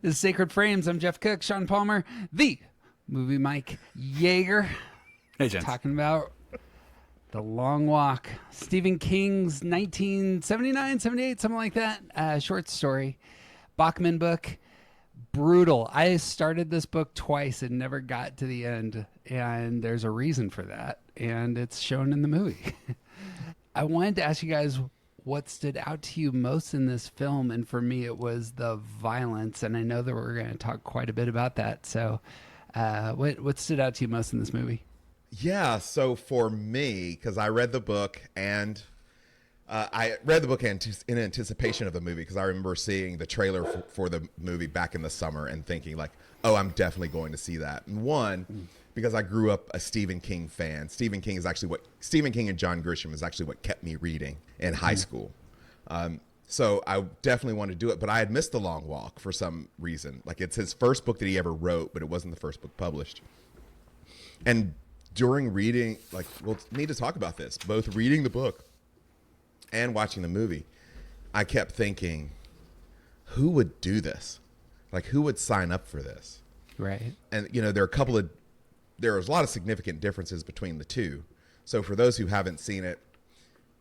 This is Sacred Frames. I'm Jeff Cook, Sean Palmer, the movie Mike Yeager. Hey, gents. Talking about The Long Walk. Stephen King's 1979, 78, something like that. Short story. Bachman book. Brutal. I started this book twice and never got to the end. And there's a reason for that. And it's shown in the movie. I wanted to ask you guys what stood out to you most in this film. And for me, it was the violence. And I know that we're going to talk quite a bit about that. So what stood out to you most in this movie? Yeah, so for me, because I read the book and I read the book in anticipation of the movie, because I remember seeing the trailer for the movie back in the summer and thinking like, oh, I'm definitely going to see that. And one, because I grew up a Stephen King fan. Stephen King and John Grisham is actually what kept me reading in high school. So I definitely wanted to do it, but I had missed The Long Walk for some reason. Like, it's his first book that he ever wrote, but it wasn't the first book published. And during reading, like, we'll need to talk about this, both reading the book and watching the movie, I kept thinking, who would do this? Like, who would sign up for this? Right. And, you know, there's a lot of significant differences between the two. So for those who haven't seen it,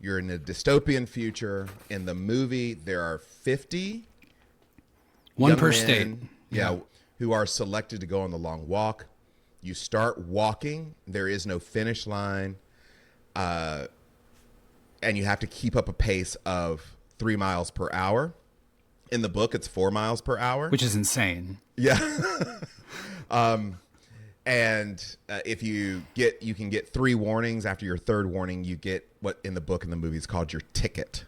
you're in a dystopian future. In the movie, there are 50 One young per men, state. Yeah, who are selected to go on the long walk. You start walking. There is no finish line. And you have to keep up a pace of 3 miles per hour. In the book, it's 4 miles per hour. Which is insane. Yeah. And if you can get 3 warnings. After your third warning, you get what in the book and the movie is called your ticket,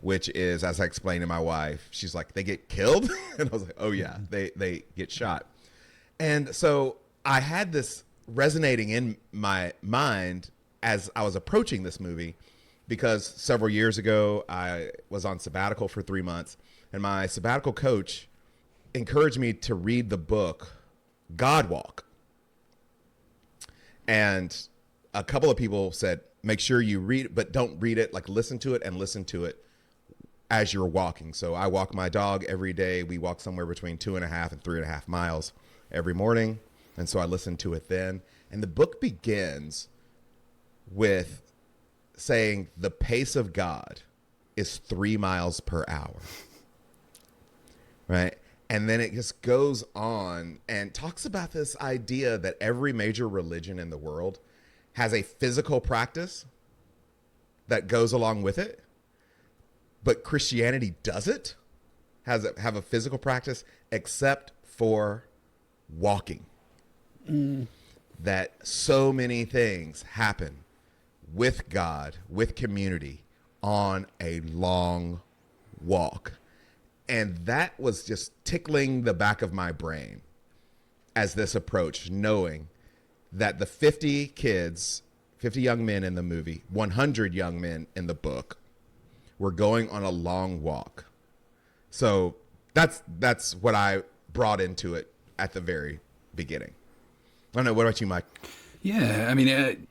which is, as I explained to my wife, she's like, they get killed? And I was like, oh yeah, they get shot. And so I had this resonating in my mind as I was approaching this movie, because several years ago I was on sabbatical for 3 months, and my sabbatical coach encouraged me to read the book God Walk. And a couple of people said, make sure you read it, but don't read it, like listen to it as you're walking. So I walk my dog every day. We walk somewhere between 2.5 and 3.5 miles every morning. And so I listened to it then. And the book begins with saying the pace of God is 3 miles per hour. Right? And then it just goes on and talks about this idea that every major religion in the world has a physical practice that goes along with it. But Christianity doesn't have a physical practice except for walking. That so many things happen with God, with community, on a long walk. And that was just tickling the back of my brain as this approach, knowing that the 50 young men in the movie, 100 young men in the book, were going on a long walk. So that's what I brought into it at the very beginning. I don't know. What about you, Mike? Yeah, I mean,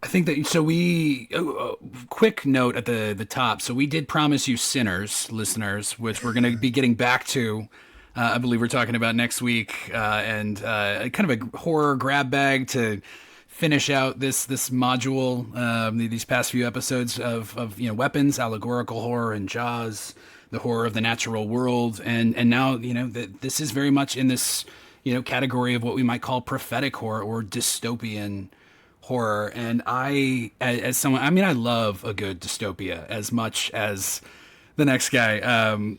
I think that, so quick note at the top. So we did promise you Sinners, listeners, which we're going to be getting back to. I believe we're talking about next week, and kind of a horror grab bag to finish out this module, these past few episodes of weapons, allegorical horror, and Jaws, the horror of the natural world, and now this is very much in this category of what we might call prophetic horror or dystopian horror. And I love a good dystopia as much as the next guy.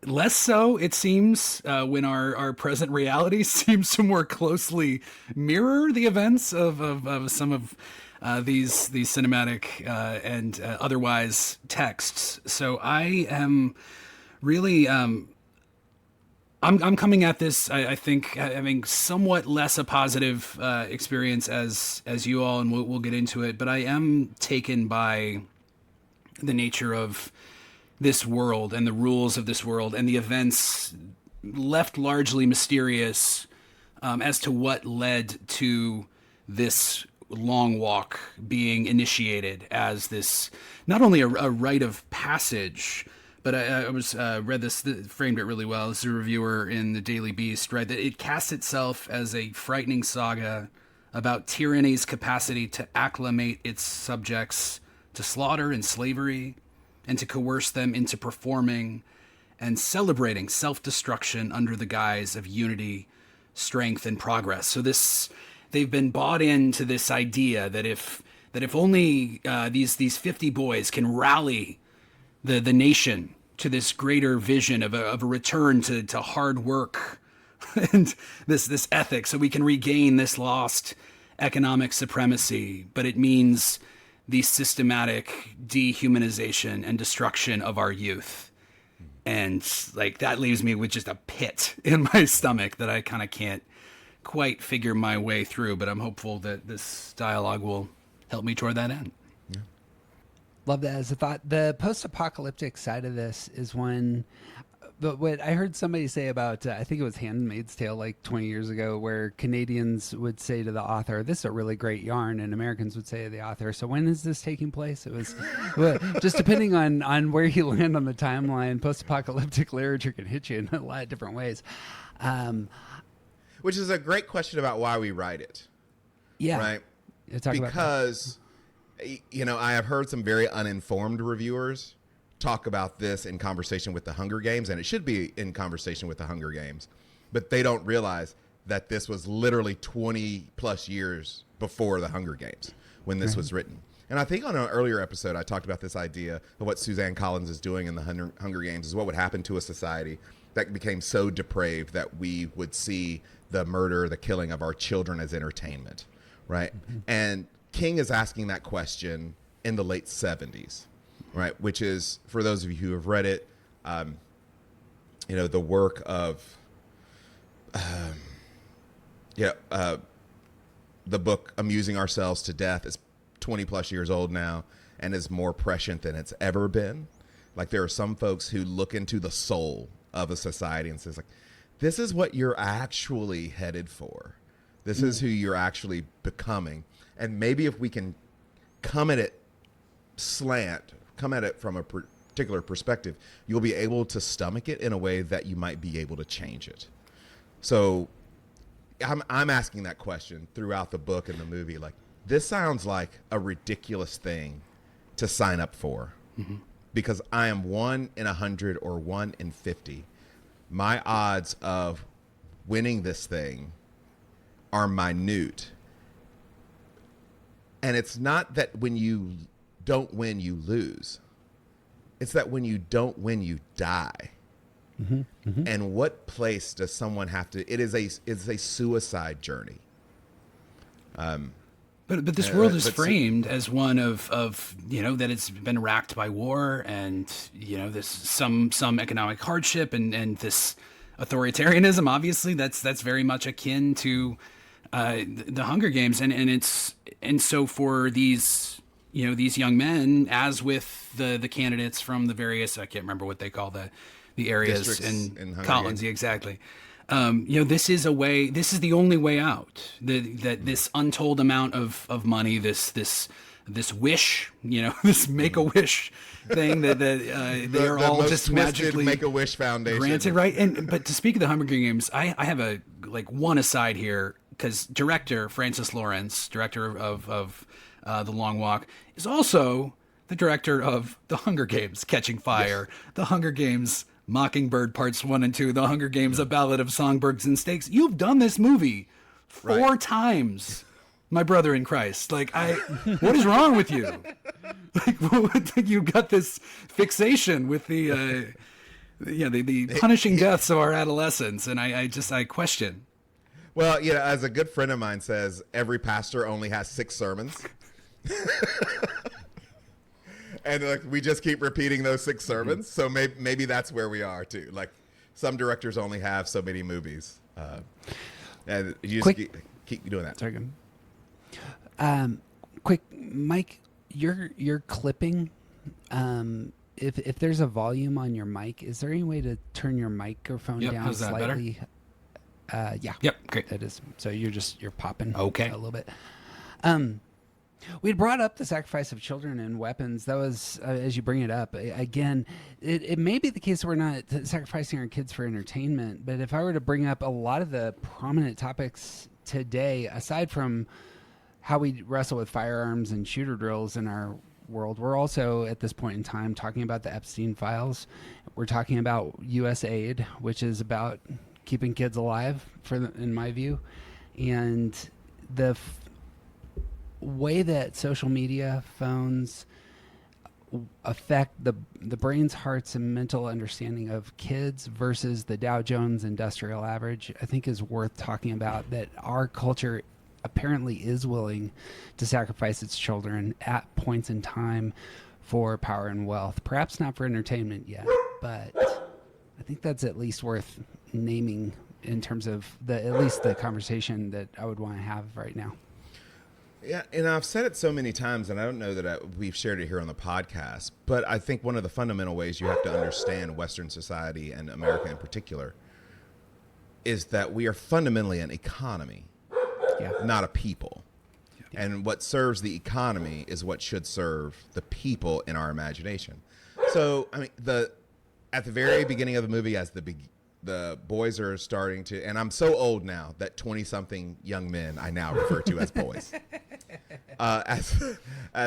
Less so, it seems, when our present reality seems to more closely mirror the events of some of these cinematic and otherwise texts. So I am really I'm coming at this, I think, having somewhat less a positive experience as you all, and we'll get into it. But I am taken by the nature of this world and the rules of this world and the events left largely mysterious as to what led to this long walk being initiated as this, not only a rite of passage, But I was read this, framed it really well. This is a reviewer in the Daily Beast, right? That it casts itself as a frightening saga about tyranny's capacity to acclimate its subjects to slaughter and slavery, and to coerce them into performing and celebrating self-destruction under the guise of unity, strength, and progress. So they've been bought into this idea that if only these 50 boys can rally the nation to this greater vision of a return to hard work and this ethic, so we can regain this lost economic supremacy. But it means the systematic dehumanization and destruction of our youth. And like that leaves me with just a pit in my stomach that I kind of can't quite figure my way through. But I'm hopeful that this dialogue will help me toward that end. Love that as a thought. The post-apocalyptic side of this is one. But what I heard somebody say about, I think it was Handmaid's Tale like 20 years ago, where Canadians would say to the author, "This is a really great yarn," and Americans would say to the author, "So when is this taking place?" It was well, just depending on where you land on the timeline. Post-apocalyptic literature can hit you in a lot of different ways. Which is a great question about why we write it. Yeah, right. Because I have heard some very uninformed reviewers talk about this in conversation with the Hunger Games, and it should be in conversation with the Hunger Games, but they don't realize that this was literally 20 plus years before the Hunger Games when this was written. And I think on an earlier episode, I talked about this idea of what Suzanne Collins is doing in the Hunger Games is what would happen to a society that became so depraved that we would see the murder, the killing of our children as entertainment, right? Mm-hmm. And King is asking that question in the late 70s. Right, which is, for those of you who have read it, the work of, the book Amusing Ourselves to Death is 20 plus years old now and is more prescient than it's ever been. Like, there are some folks who look into the soul of a society and says, like, this is what you're actually headed for. This is who you're actually becoming. And maybe if we can come at it from a particular perspective, you'll be able to stomach it in a way that you might be able to change it. So I'm asking that question throughout the book and the movie. Like, this sounds like a ridiculous thing to sign up for, because I am 1 in 100 or 1 in 50. My odds of winning this thing are minute. And it's not that when you don't win, you lose. It's that when you don't win, you die. Mm-hmm, mm-hmm. And what place does someone have to? It's a suicide journey. But this world is framed as one of that it's been racked by war and this some economic hardship and this authoritarianism. Obviously, that's very much akin to the Hunger Games, and so for these. These young men, as with the candidates from the various, I can't remember what they call the areas in Collins. Yeah, exactly. This is the only way out. That this untold amount of money, this wish, this Make-A-Wish thing that they are all just magically Make-A-Wish Foundation granted, right? But to speak of the Hunger Games, I have a one aside here, because director Francis Lawrence, director of The Long Walk, is also the director of The Hunger Games: Catching Fire, yes. The Hunger Games: Mockingbird Parts 1 and 2, The Hunger Games: A Ballad of Songbirds and Snakes. You've done this movie 4 times, my brother in Christ. Like, what is wrong with you? Like, you got this fixation with the punishing deaths of our adolescents, and I question. Well, as a good friend of mine says, every pastor only has 6 sermons. And we just keep repeating those 6 sermons. So maybe that's where we are too. Like, some directors only have so many movies, and you just keep doing that. Sorry. Quick, Mike, your clipping. If there's a volume on your mic, is there any way to turn your microphone down how's that, slightly? Better? Yeah. Yep. Great. That is. So you're popping. Okay. A little bit. We had brought up the sacrifice of children and weapons. That was, as you bring it up, again, it may be the case that we're not sacrificing our kids for entertainment, but if I were to bring up a lot of the prominent topics today, aside from how we wrestle with firearms and shooter drills in our world, we're also at this point in time talking about the Epstein files. We're talking about U.S. aid, which is about keeping kids alive, in my view, and the way that social media, phones affect the brain's, hearts, and mental understanding of kids versus the Dow Jones Industrial Average, I think is worth talking about. That our culture apparently is willing to sacrifice its children at points in time for power and wealth. Perhaps not for entertainment yet, but I think that's at least worth naming in terms of at least the conversation that I would want to have right now. Yeah, and I've said it so many times, and I don't know that we've shared it here on the podcast, but I think one of the fundamental ways you have to understand Western society and America in particular is that we are fundamentally an economy, not a people. Yeah. And what serves the economy is what should serve the people in our imagination. So, I mean, at the very beginning of the movie, as the boys are starting to, and I'm so old now that 20-something young men I now refer to as boys. As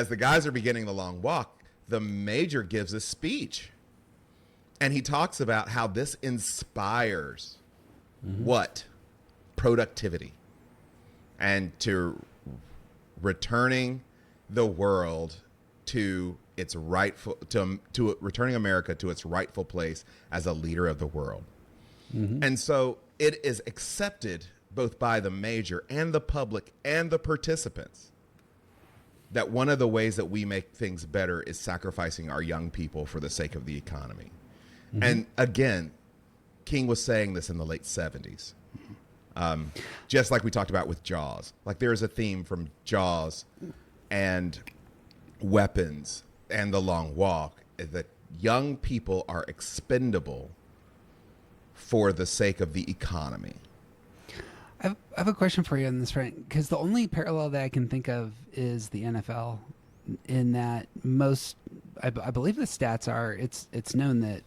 the guys are beginning the long walk, the major gives a speech. And he talks about how this inspires what? Productivity. And to returning the world to its rightful, to returning America to its rightful place as a leader of the world. And so it is accepted both by the major and the public and the participants that one of the ways that we make things better is sacrificing our young people for the sake of the economy. And again, King was saying this in the late 70s. Just like we talked about with Jaws. Like there is a theme from Jaws and Weapons and The Long Walk that young people are expendable for the sake of the economy. I have a question for you on this front, because the only parallel that I can think of is the NFL, in that I believe the stats are, it's known that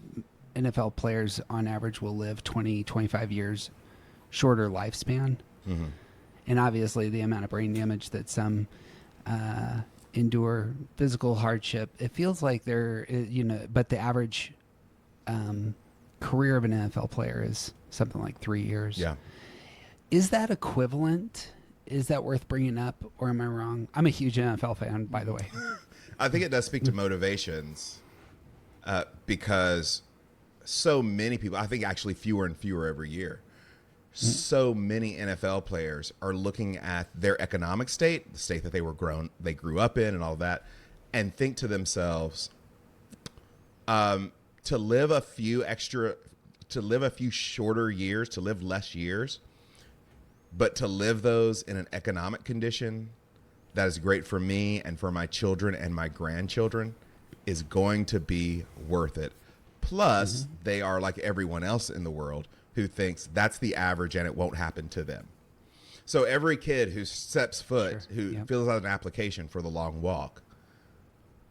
NFL players on average will live 20, 25 years shorter lifespan. And obviously the amount of brain damage that some endure, physical hardship, it feels like but the average career of an NFL player is something like 3 years. Yeah. Is that equivalent? Is that worth bringing up, or am I wrong? I'm a huge NFL fan, by the way. I think it does speak to motivations because so many people, I think actually fewer and fewer every year, so many NFL players are looking at their economic state, the state that they grew up in and all that, and think to themselves, to live a few shorter years, to live less years, but to live those in an economic condition that is great for me and for my children and my grandchildren is going to be worth it. Plus, they are like everyone else in the world who thinks that's the average and it won't happen to them. So every kid who steps foot, who fills out an application for the long walk,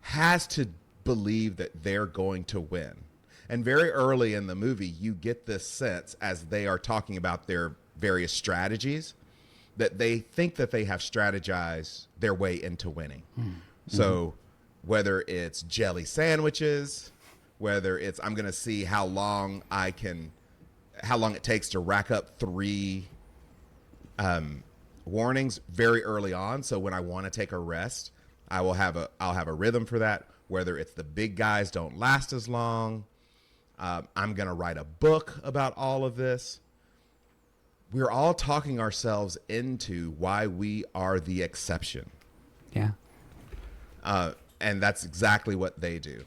has to believe that they're going to win. And very early in the movie, you get this sense as they are talking about their various strategies that they think that they have strategized their way into winning. So whether it's jelly sandwiches, whether it's I'm going to see how long it takes to rack up 3 warnings very early on. So when I want to take a rest, I'll have a rhythm for that. Whether it's the big guys don't last as long, I'm going to write a book about all of this. We're all talking ourselves into why we are the exception. Yeah. And that's exactly what they do.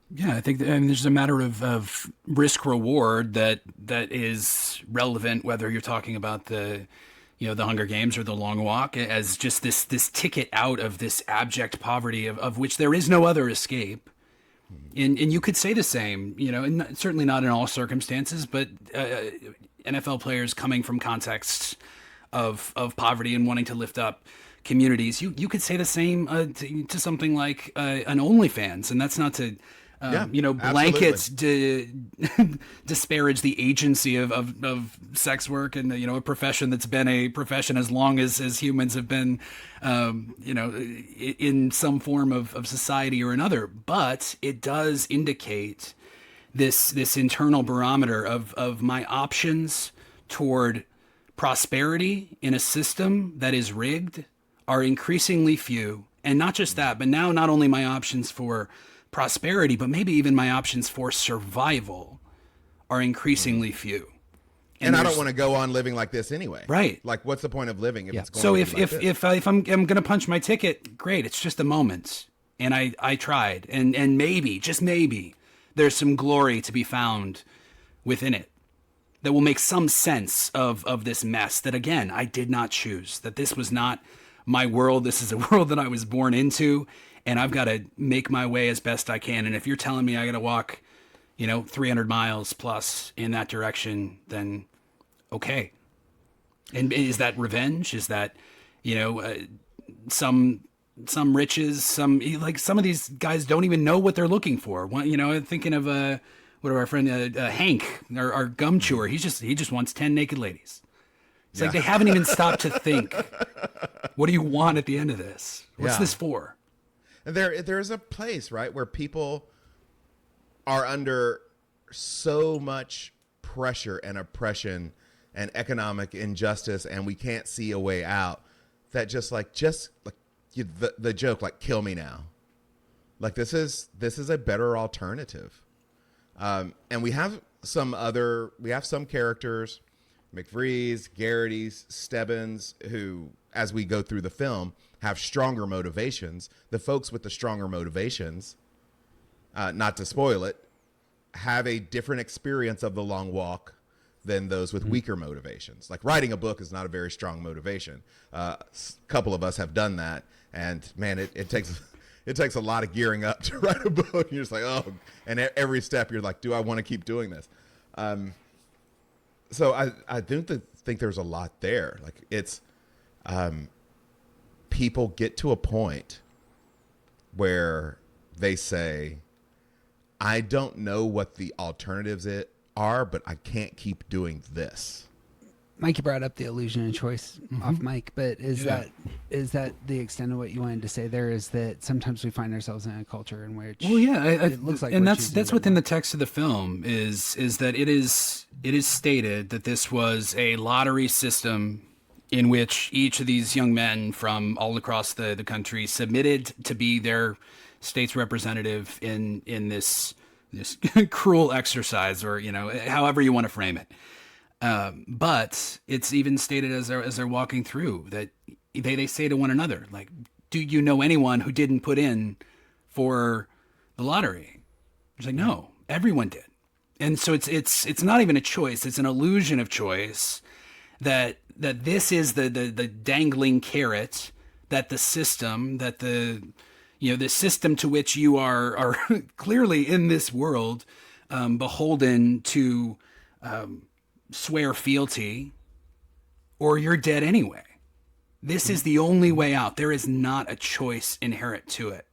Yeah, I think there's a matter of risk reward that is relevant, whether you're talking about the Hunger Games or the Long Walk, as just this ticket out of this abject poverty of which there is no other escape. And you could say the same, and certainly not in all circumstances, but NFL players coming from contexts of poverty and wanting to lift up communities. You could say the same to something like an OnlyFans, and that's not to blankets disparage the agency of sex work and a profession that's been a profession as long as humans have been in some form of society or another. But it does indicate this internal barometer of my options toward prosperity in a system that is rigged are increasingly few. And not just that, but now not only my options for prosperity, but maybe even my options for survival are increasingly few. And I don't want to go on living like this anyway. Right. Like, what's the point of living if it's going so to if be like if I'm going to punch my ticket, great. It's just a moment. And I tried. And maybe, just maybe, there's some glory to be found within it that will make some sense of this mess that, again, I did not choose. That this was not my world. This is a world that I was born into. And I've got to make my way as best I can. And if you're telling me I got to walk, 300 miles plus in that direction, then okay. And is that revenge? Is that, some riches? Some of these guys don't even know what they're looking for. I'm thinking of what our friend Hank, our gum chewer. He just wants 10 naked ladies. It's like they haven't even stopped to think. What do you want at the end of this? What's this for? There's a place, right, where people are under so much pressure and oppression and economic injustice, and we can't see a way out. That the joke, like, kill me now. Like, this is a better alternative. And we have some characters, McVries, Garrity's, Stebbins, who, as we go through the film, have stronger motivations. The folks with the stronger motivations, not to spoil it, have a different experience of the long walk than those with weaker motivations. Like, writing a book is not a very strong motivation. A couple of us have done that, and man, it takes a lot of gearing up to write a book. You're just like, oh, and every step you're like, do I want to keep doing this? So I do think there's a lot there. Like, it's people get to a point where they say, I don't know what the alternatives are, but I can't keep doing this. Mikey brought up the illusion of choice off mic, but is that the extent of what you wanted to say there? Is that sometimes we find ourselves in a culture in which it looks like, and that's within the text of the film is that it is stated that this was a lottery system in which each of these young men from all across the country submitted to be their state's representative in this cruel exercise, or however you want to frame it. But it's even stated as they're walking through that they say to one another, like, do you know anyone who didn't put in for the lottery? It's like, no, everyone did. And so it's not even a choice. It's an illusion of choice that this is the dangling carrot that the system, that the system to which you are clearly in this world, beholden to, swear fealty, or you're dead anyway. This is the only way out. There is not a choice inherent to it.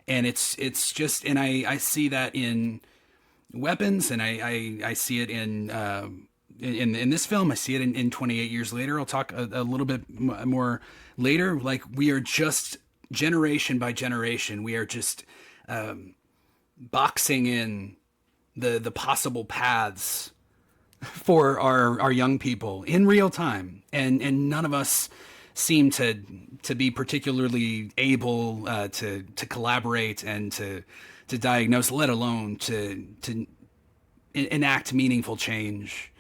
And it's just, and I see that in weapons, and I see it in this film. I see it in 28 Years Later. I'll talk a little bit more later. Like, we are just, generation by generation, we are just boxing in the possible paths for our young people in real time, and none of us seem to be particularly able to collaborate and to diagnose, let alone to enact meaningful change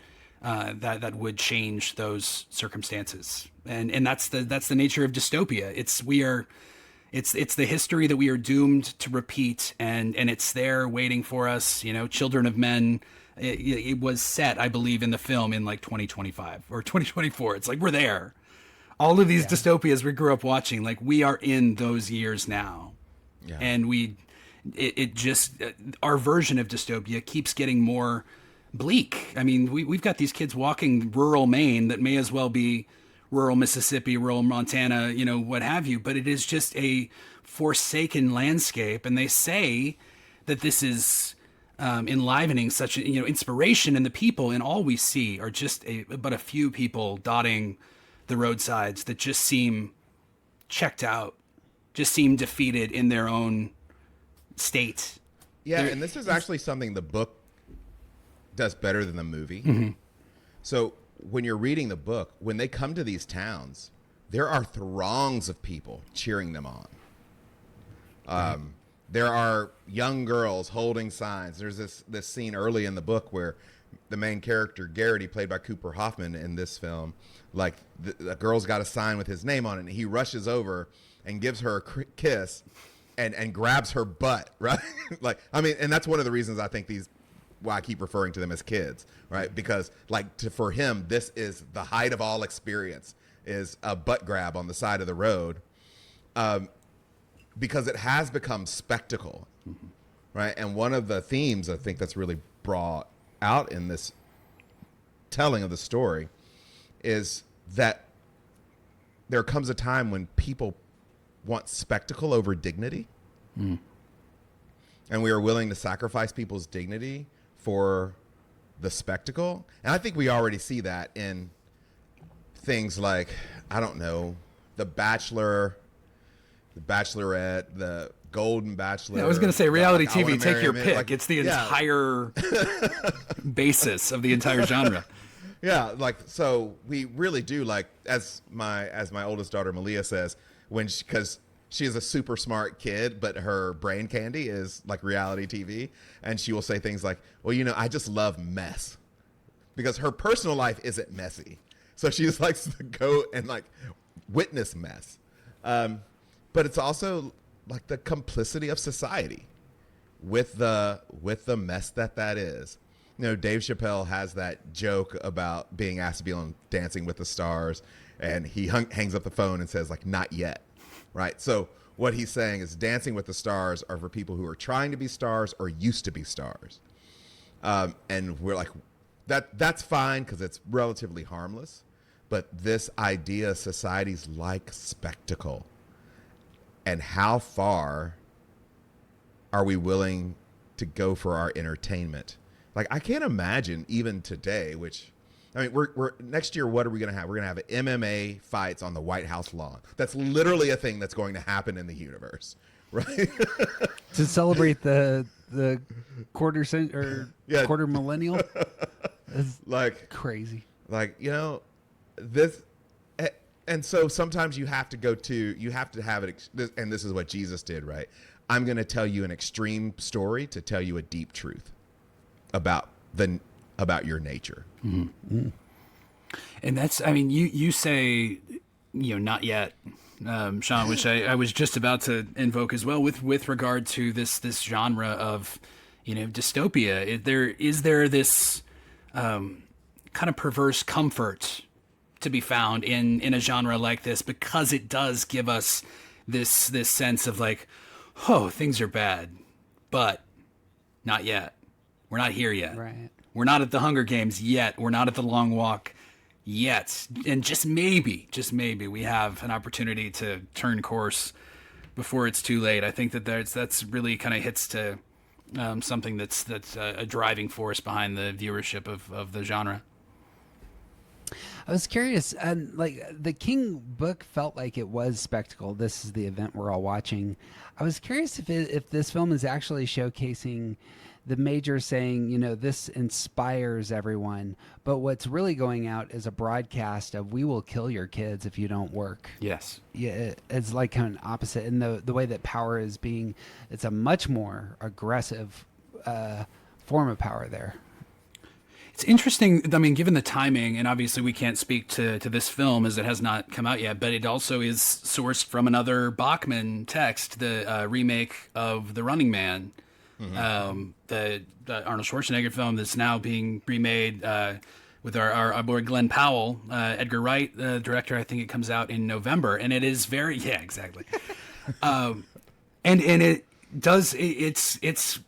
that would change those circumstances. And that's the nature of dystopia. It's the history that we are doomed to repeat, and it's there waiting for us. Children of Men. It was set, I believe, in the film in like 2025 or 2024. It's like, we're there. All of these dystopias we grew up watching, like, we are in those years now. Yeah. And it just, our version of dystopia keeps getting more bleak. I mean, we've got these kids walking rural Maine that may as well be rural Mississippi, rural Montana, what have you, but it is just a forsaken landscape. And they say that this is enlivening such inspiration in the people, and all we see are just but a few people dotting the roadsides that just seem checked out, just seem defeated in their own state. Yeah, and this is actually something the book does better than the movie. Mm-hmm. So when you're reading the book, when they come to these towns, there are throngs of people cheering them on. There are young girls holding signs. There's this scene early in the book where the main character, Garrity, played by Cooper Hoffman in this film, like the girl's got a sign with his name on it, and he rushes over and gives her a kiss and grabs her butt, right? And that's one of the reasons I think why I keep referring to them as kids, right? Because for him, this is the height of all experience, is a butt grab on the side of the road, because it has become spectacle, right? And one of the themes I think that's really brought out in this telling of the story is that there comes a time when people want spectacle over dignity. And we are willing to sacrifice people's dignity for the spectacle. And I think we already see that in things like, I don't know, The Bachelor, The Bachelorette, The Golden Bachelor. Yeah, I was going to say reality I Wanna TV, take Marry your Him. pick. It's the entire basis of the entire genre. Yeah, so we really do, as my oldest daughter Malia says, because she is a super smart kid, but her brain candy is like reality TV, and she will say things like, well, I just love mess, because her personal life isn't messy, so she just likes to go and witness mess. But it's also like the complicity of society with the mess that is. Dave Chappelle has that joke about being asked to be on Dancing with the Stars, and he hangs up the phone and says, not yet, right? So what he's saying is Dancing with the Stars are for people who are trying to be stars or used to be stars. And we're like, that's fine because it's relatively harmless. But this idea society's like spectacle. And how far are we willing to go for our entertainment? I can't imagine even today, we're next year, what are we going to have? We're going to have MMA fights on the White House lawn. That's literally a thing that's going to happen in the universe, right? To celebrate the quarter millennial. That's crazy. This, and so sometimes you have to have it, and this is what Jesus did, right? I'm going to tell you an extreme story to tell you a deep truth about your nature. Mm-hmm. And that's, you say, not yet, Sean, which I was just about to invoke as well with regard to this genre of, dystopia. Is there this kind of perverse comfort to be found in a genre like this, because it does give us this sense of things are bad, but not yet. We're not here yet. Right. We're not at the Hunger Games yet. We're not at the Long Walk yet. And just maybe we have an opportunity to turn course before it's too late. I think that's really kind of hits to something that's a driving force behind the viewership of the genre. I was curious, the King book felt like it was spectacle. This is the event we're all watching. I was curious if this film is actually showcasing the major saying, this inspires everyone, but what's really going out is a broadcast of, we will kill your kids if you don't work. Yes. Yeah, it's kind of an opposite. And the way that power is it's a much more aggressive form of power there. It's interesting, given the timing, and obviously we can't speak to this film as it has not come out yet, but it also is sourced from another Bachman text, the remake of The Running Man. Mm-hmm. The Arnold Schwarzenegger film that's now being remade with our boy Glenn Powell, Edgar Wright, the director. I think it comes out in November, and it is exactly. And it does it's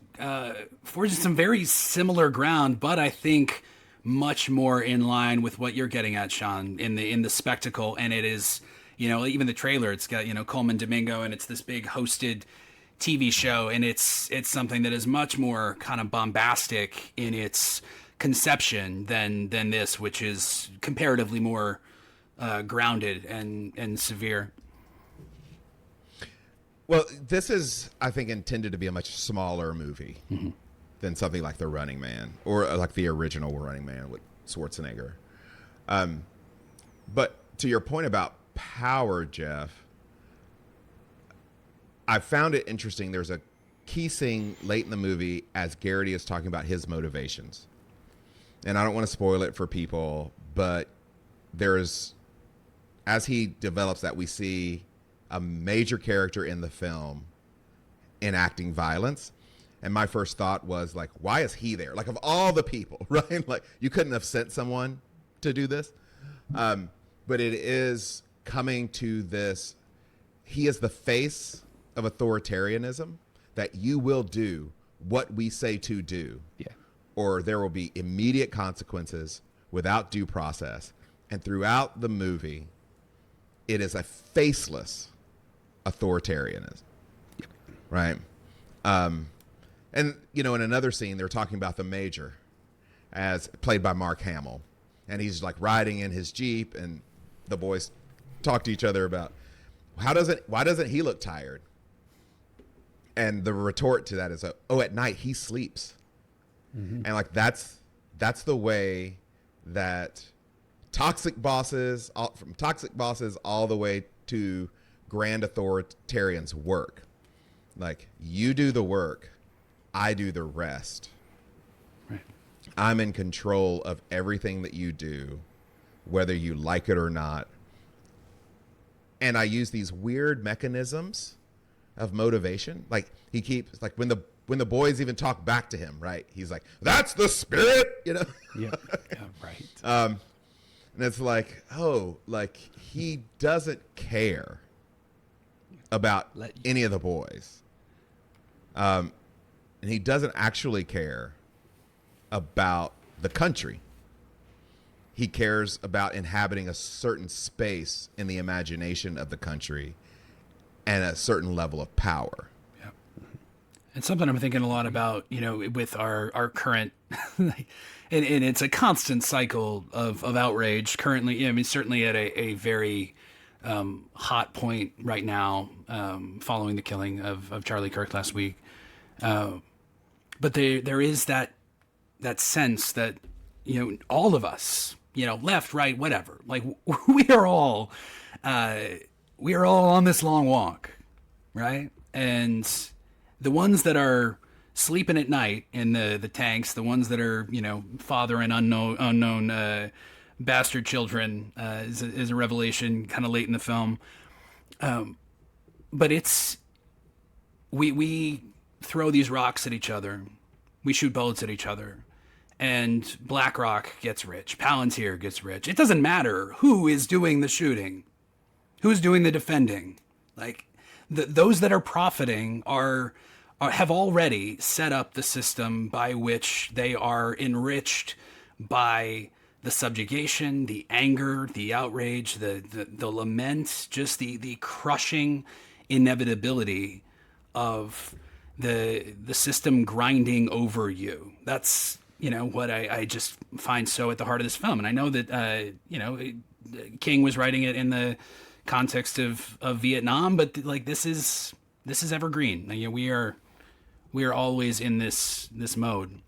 forges some very similar ground, but I think much more in line with what you're getting at, Sean, in the spectacle. And it is, even the trailer, it's got, Coleman Domingo, and it's this big hosted TV show, and it's something that is much more kind of bombastic in its conception than this, which is comparatively more grounded and severe. Well, this is, I think, intended to be a much smaller movie than something like The Running Man, or like the original Running Man with Schwarzenegger. But to your point about power, Jeff, I found it interesting. There's a key scene late in the movie as Garrity is talking about his motivations. And I don't want to spoil it for people, but there's, as he develops that, we see a major character in the film enacting violence. And my first thought was, like, why is he there? Like, of all the people, right? Like, you couldn't have sent someone to do this. But it is coming to this. He is the face of authoritarianism, that you will do what we say to do, or there will be immediate consequences without due process. And throughout the movie, it is a faceless authoritarianism, right? And, in another scene, they're talking about the Major, as played by Mark Hamill. And he's like riding in his Jeep, and the boys talk to each other about, why doesn't he look tired? And the retort to that is, at night he sleeps. And like, that's the way that toxic bosses, from toxic bosses all the way to grand authoritarians work. Like, you do the work, I do the rest. Right. I'm in control of everything that you do, whether you like it or not. And I use these weird mechanisms of motivation. Like, he keeps, like, when the boys even talk back to him, right? He's like, "That's the spirit," Yeah, right. And it's like, he doesn't care about any of the boys. And he doesn't actually care about the country. He cares about inhabiting a certain space in the imagination of the country and a certain level of power. Yeah. And something I'm thinking a lot about, with our current, and it's a constant cycle of outrage currently. I mean, certainly at a very hot point right now, following the killing of Charlie Kirk last week. But there is that sense that, all of us, left, right, whatever, like, we are all on this long walk, right? And the ones that are sleeping at night in the tanks, the ones that are, fathering unknown bastard children, is a revelation kind of late in the film. But it's, we throw these rocks at each other, we shoot bullets at each other, and BlackRock gets rich, Palantir gets rich. It doesn't matter who is doing the shooting, who's doing the defending. Like, those that are profiting have already set up the system by which they are enriched by the subjugation, the anger, the outrage, the lament, just the crushing inevitability of the system grinding over you. That's, what I just find so at the heart of this film. And I know that, King was writing it in the context of Vietnam, but like, this is evergreen. We are always in this mode.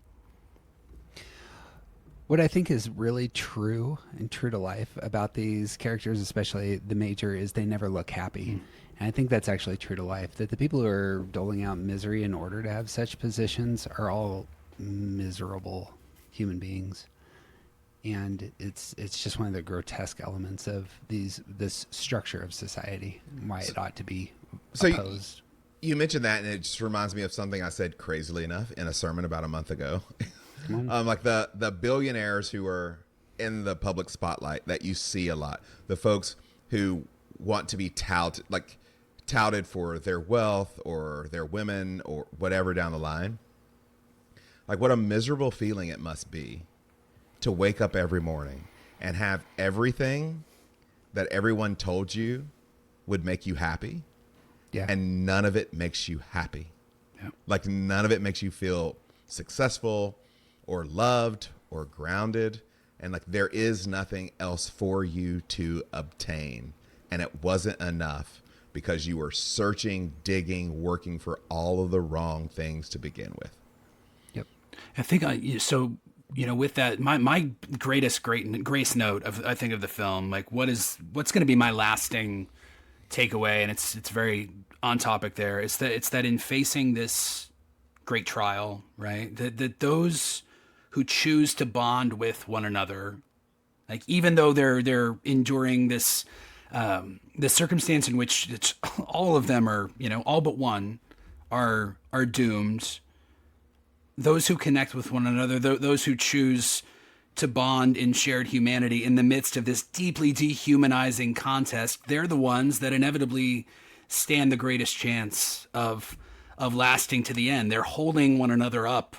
What I think is really true and true to life about these characters, especially the Major, is they never look happy. And I think that's actually true to life, that the people who are doling out misery in order to have such positions are all miserable human beings. And it's just one of the grotesque elements of this structure of society, why it ought to be opposed. You mentioned that, and it just reminds me of something I said, crazily enough, in a sermon about a month ago. Like the billionaires who are in the public spotlight that you see a lot, the folks who want to be touted for their wealth or their women or whatever down the line. Like, what a miserable feeling it must be to wake up every morning and have everything that everyone told you would make you happy, Yeah. and none of it makes you happy. Yeah. Like none of it makes you feel successful or loved or grounded, and like there is nothing else for you to obtain, and it wasn't enough because you were searching, digging, working for all of the wrong things to begin with. Yep. I think with that, my greatest grace note of I think of the film, like what's going to be my lasting takeaway, and it's very on topic there. It's that in facing this great trial, right, that those who choose to bond with one another, like even though they're enduring this circumstance in which all of them are, all but one are doomed. Those who connect with one another, those who choose to bond in shared humanity in the midst of this deeply dehumanizing contest, they're the ones that inevitably stand the greatest chance of lasting to the end. They're holding one another up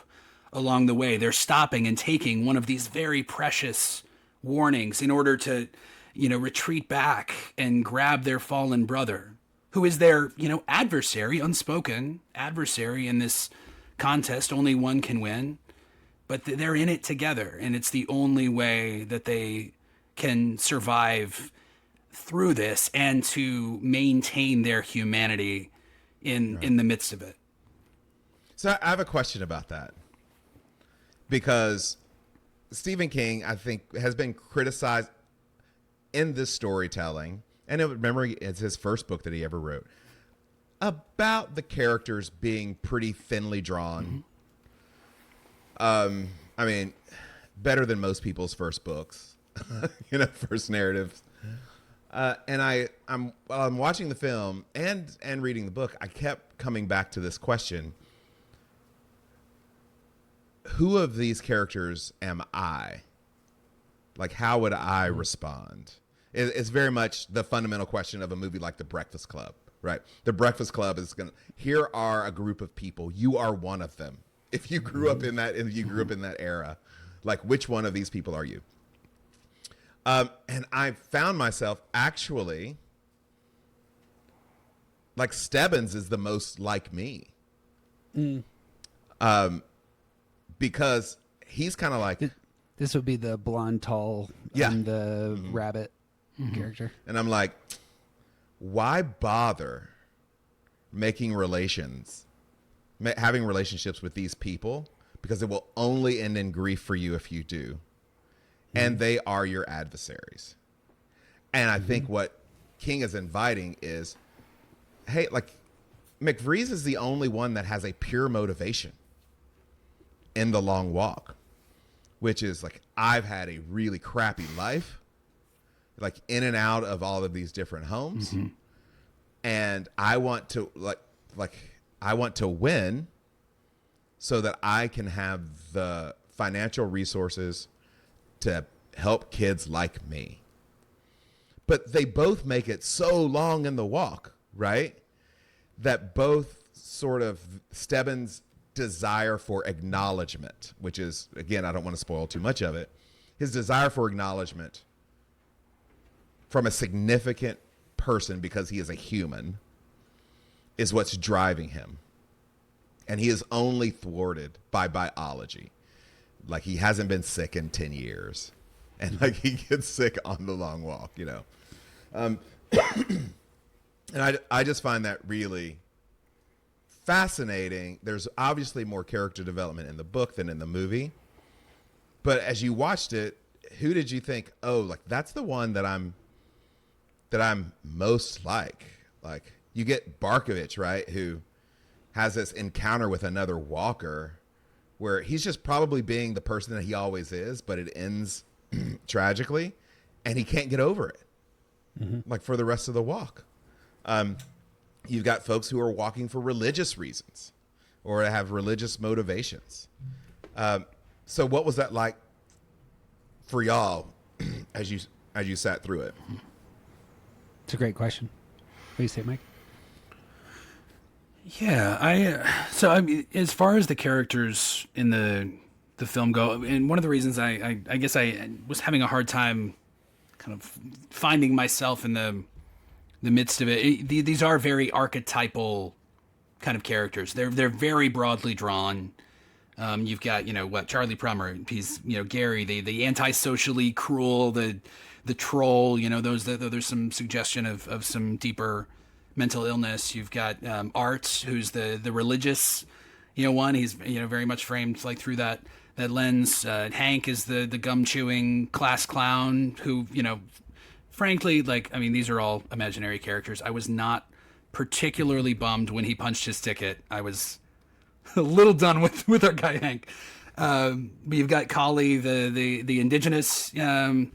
along the way. They're stopping and taking one of these very precious warnings in order to, retreat back and grab their fallen brother, who is their, adversary, unspoken adversary in this contest. Only one can win, but they're in it together, and it's the only way that they can survive through this and to maintain their humanity in the midst of it. So I have a question about that, because Stephen King, I think, has been criticized in this storytelling, and remember, it's his first book that he ever wrote, about the characters being pretty thinly drawn. I mean, better than most people's first books, first narratives. And while I'm watching the film and reading the book, I kept coming back to this question: who of these characters am I? Like, how would I respond? It's very much the fundamental question of a movie like The Breakfast Club, right? The Breakfast Club is here are a group of people. You are one of them. If you grew up in that era, like, which one of these people are you? And I found myself actually, like, Stebbins is the most like me. Because he's kind of like, This would be the blonde, tall, Yeah. and the rabbit character. and I'm like, why bother making having relationships with these people? Because it will only end in grief for you if you do. And they are your adversaries. And I think what King is inviting is, hey, like, McVrees is the only one that has a pure motivation in The Long Walk, which is like, I've had a really crappy life, like in and out of all of these different homes. And I want to I want to win so that I can have the financial resources to help kids like me. But they both make it so long in the walk, right? That both sort of Stebbins' desire for acknowledgement, which is, again, I don't want to spoil too much of it, his desire for acknowledgement from a significant person because he is a human is what's driving him. And he is only thwarted by biology. Like, he hasn't been sick in 10 years. And like, he gets sick on The Long Walk, And I just find that really fascinating. There's obviously more character development in the book than in the movie. But as you watched it, who did you think, oh, like, that's the one that I'm most like? Like, you get Barkovich, right, who has this encounter with another walker where he's just probably being the person that he always is, but it ends tragically, and he can't get over it, like, for the rest of the walk. You've got folks who are walking for religious reasons or have religious motivations. So what was that like for y'all as you sat through it? It's a great question. What do you say, Mike? Yeah, I mean, as far as the characters in the the film go. And one of the reasons I guess I was having a hard time kind of finding myself in the midst of it. These are very archetypal kind of characters. They're very broadly drawn. You've got, Charlie Plummer, he's, Gary, the antisocially cruel, the troll, there's some suggestion of some deeper mental illness. You've got Art, who's the religious, one. He's, very much framed like through that lens. Hank is the gum chewing class clown who, frankly, these are all imaginary characters. I was not particularly bummed when he punched his ticket. I was a little done with our guy Hank. But you've got Collie, the indigenous young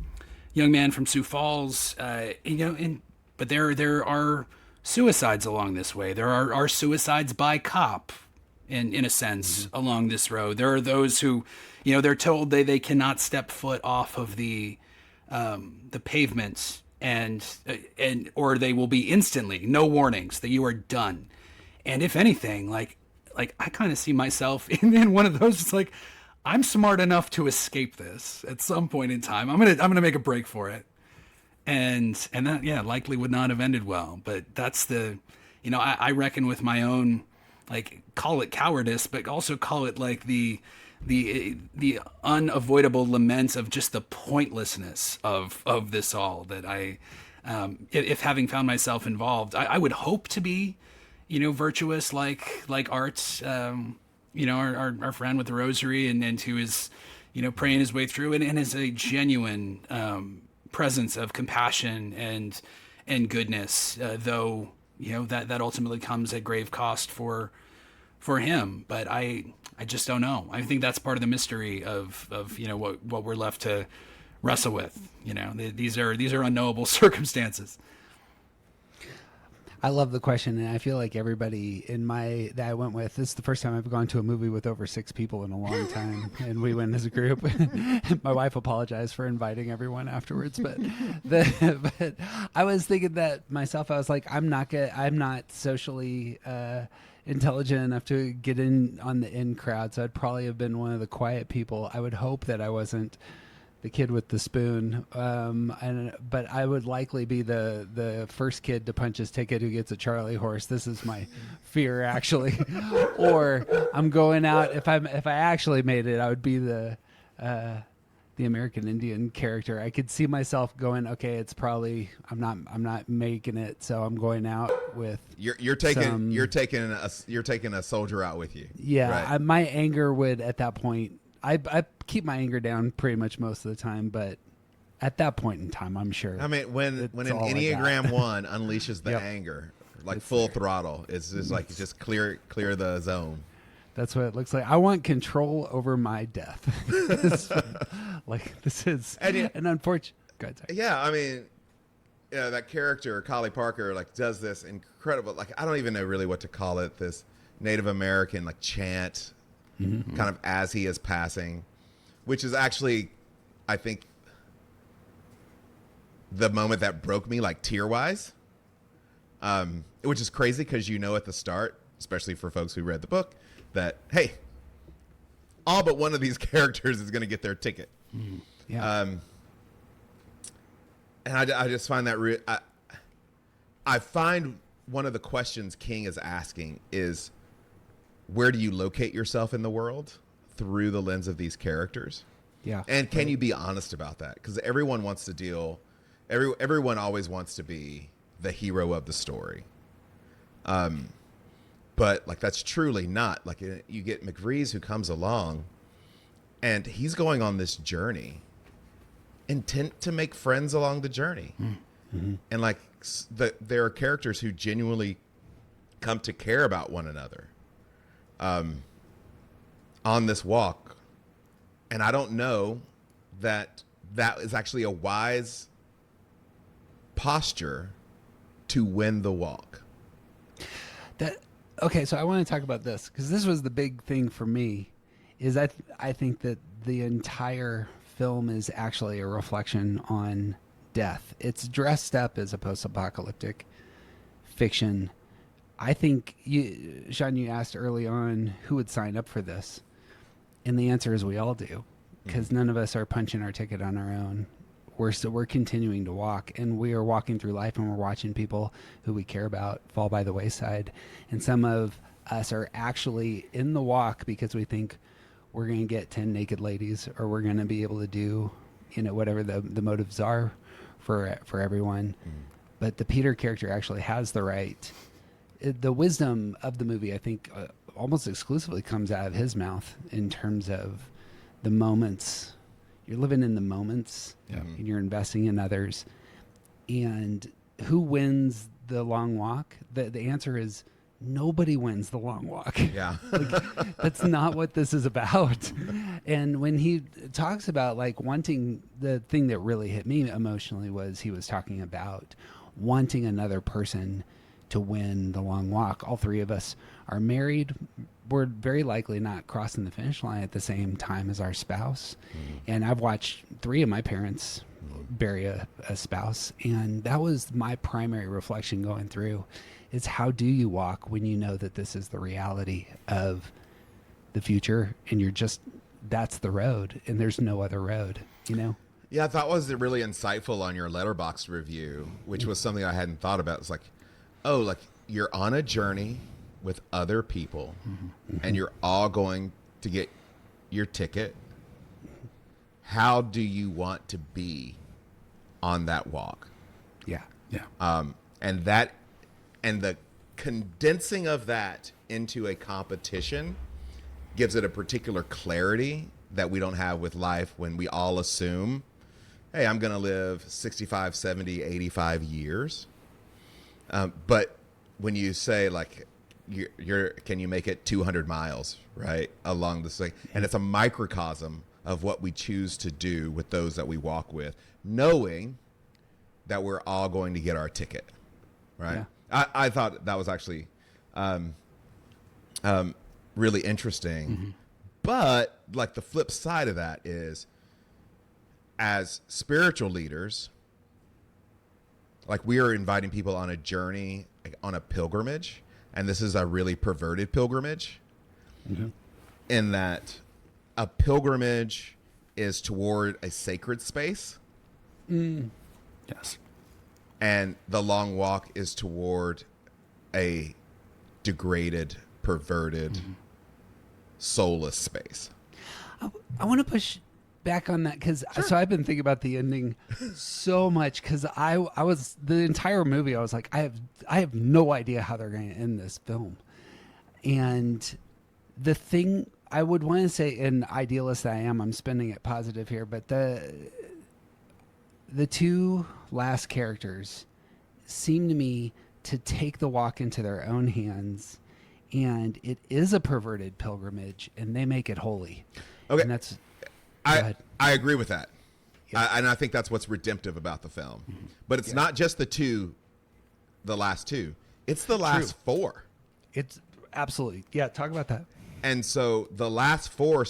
man from Sioux Falls. But there are suicides along this way. There are suicides by cop, in a sense, along this road. There are those who, they're told they cannot step foot off of the pavement, and or they will be instantly, no warnings, that you are done. And if anything, like I kind of see myself in one of those. It's like, I'm smart enough to escape this at some point in time. I'm gonna make a break for it, and that, yeah, likely would not have ended well. But that's the, I reckon with my own, call it cowardice, but also call it like the unavoidable lament of just the pointlessness of this all. That if having found myself involved, I would hope to be, virtuous like Art, our friend with the rosary, and who is, praying his way through, and is a genuine presence of compassion and goodness, though, that ultimately comes at grave cost for him. But I just don't know. I think that's part of the mystery of what we're left to wrestle with. These are unknowable circumstances. I love the question, and I feel like everybody that I went with, this is the first time I've gone to a movie with over 6 people in a long time, and we went as a group. My wife apologized for inviting everyone afterwards, but I was thinking that myself. I was like, I'm not socially intelligent enough to get in on the in crowd, so I'd probably have been one of the quiet people. I would hope that I wasn't the kid with the spoon, but I would likely be the first kid to punch his ticket who gets a Charlie horse. This is my fear, actually. Or I'm going out, if I actually made it, I would be the American Indian character. I could see myself going, okay, it's probably I'm not making it, so I'm going out with you're taking a soldier out with you. Yeah, right? My anger would at that point. I keep my anger down pretty much most of the time, but at that point in time, I'm sure. I mean, when an Enneagram 1 unleashes the anger, it's full throttle, it's just like just clear the zone. That's what it looks like. I want control over my death. This is an unfortunate. Go ahead, sorry. Yeah, I mean, that character Collie Parker does this incredible. I don't even know really what to call it. This Native American chant. Mm-hmm. Kind of as he is passing, which is actually, I think, the moment that broke me tear-wise, which is crazy because at the start, especially for folks who read the book, that, hey, all but one of these characters is going to get their ticket. Mm-hmm. Yeah. And I just find that I find one of the questions King is asking is, where do you locate yourself in the world through the lens of these characters? Yeah. And can you be honest about that? Because everyone wants to everyone always wants to be the hero of the story. But that's truly not. You get McVrees who comes along and he's going on this journey, intent to make friends along the journey. Mm-hmm. And there are characters who genuinely come to care about one another. On this walk, and I don't know that is actually a wise posture to win the walk. Okay, so I want to talk about this because this was the big thing for me. Is I think that the entire film is actually a reflection on death. It's dressed up as a post-apocalyptic fiction. I think, Sean, you asked early on who would sign up for this. And the answer is we all do, because none of us are punching our ticket on our own. We're continuing to walk, and we are walking through life, and we're watching people who we care about fall by the wayside. And some of us are actually in the walk because we think we're going to get 10 naked ladies, or we're going to be able to do, whatever the motives are for everyone. But the Peter character actually has the right. The wisdom of the movie, I think, almost exclusively comes out of his mouth in terms of the moments. You're living in the moments, and you're investing in others. And who wins the long walk? The answer is nobody wins the long walk. Yeah. That's not what this is about. And when he talks about wanting, the thing that really hit me emotionally was he was talking about wanting another person to win the long walk. All three of us are married. We're very likely not crossing the finish line at the same time as our spouse. And I've watched 3 of my parents bury a spouse. And that was my primary reflection going through, is how do you walk when you know that this is the reality of the future, and that's the road, and there's no other road, Yeah, I thought was really insightful on your Letterboxd review, which was something I hadn't thought about. It's you're on a journey with other people, and you're all going to get your ticket. How do you want to be on that walk? Yeah. And the condensing of that into a competition gives it a particular clarity that we don't have with life, when we all assume, hey, I'm going to live 65, 70, 85 years. But when you say can you make it 200 miles, right, along this thing? And it's a microcosm of what we choose to do with those that we walk with, knowing that we're all going to get our ticket, right? Yeah. I thought that was actually really interesting. But the flip side of that is, as spiritual leaders, we are inviting people on a journey, on a pilgrimage. And this is a really perverted pilgrimage, in that a pilgrimage is toward a sacred space. Yes. And the long walk is toward a degraded, perverted, soulless space. I want to push back on that, because so I've been thinking about the ending so much, because I was the entire movie I was like, I have no idea how they're going to end this film. And the thing I would want to say, an idealist that I am, I'm spinning it positive here, but the 2 last characters seem to me to take the walk into their own hands, and it is a perverted pilgrimage, and they make it holy. Okay. And that's I agree with that. Yeah. And I think that's what's redemptive about the film. But it's not just the last 2. It's the last 4. It's absolutely. Yeah, talk about that. And so the last 4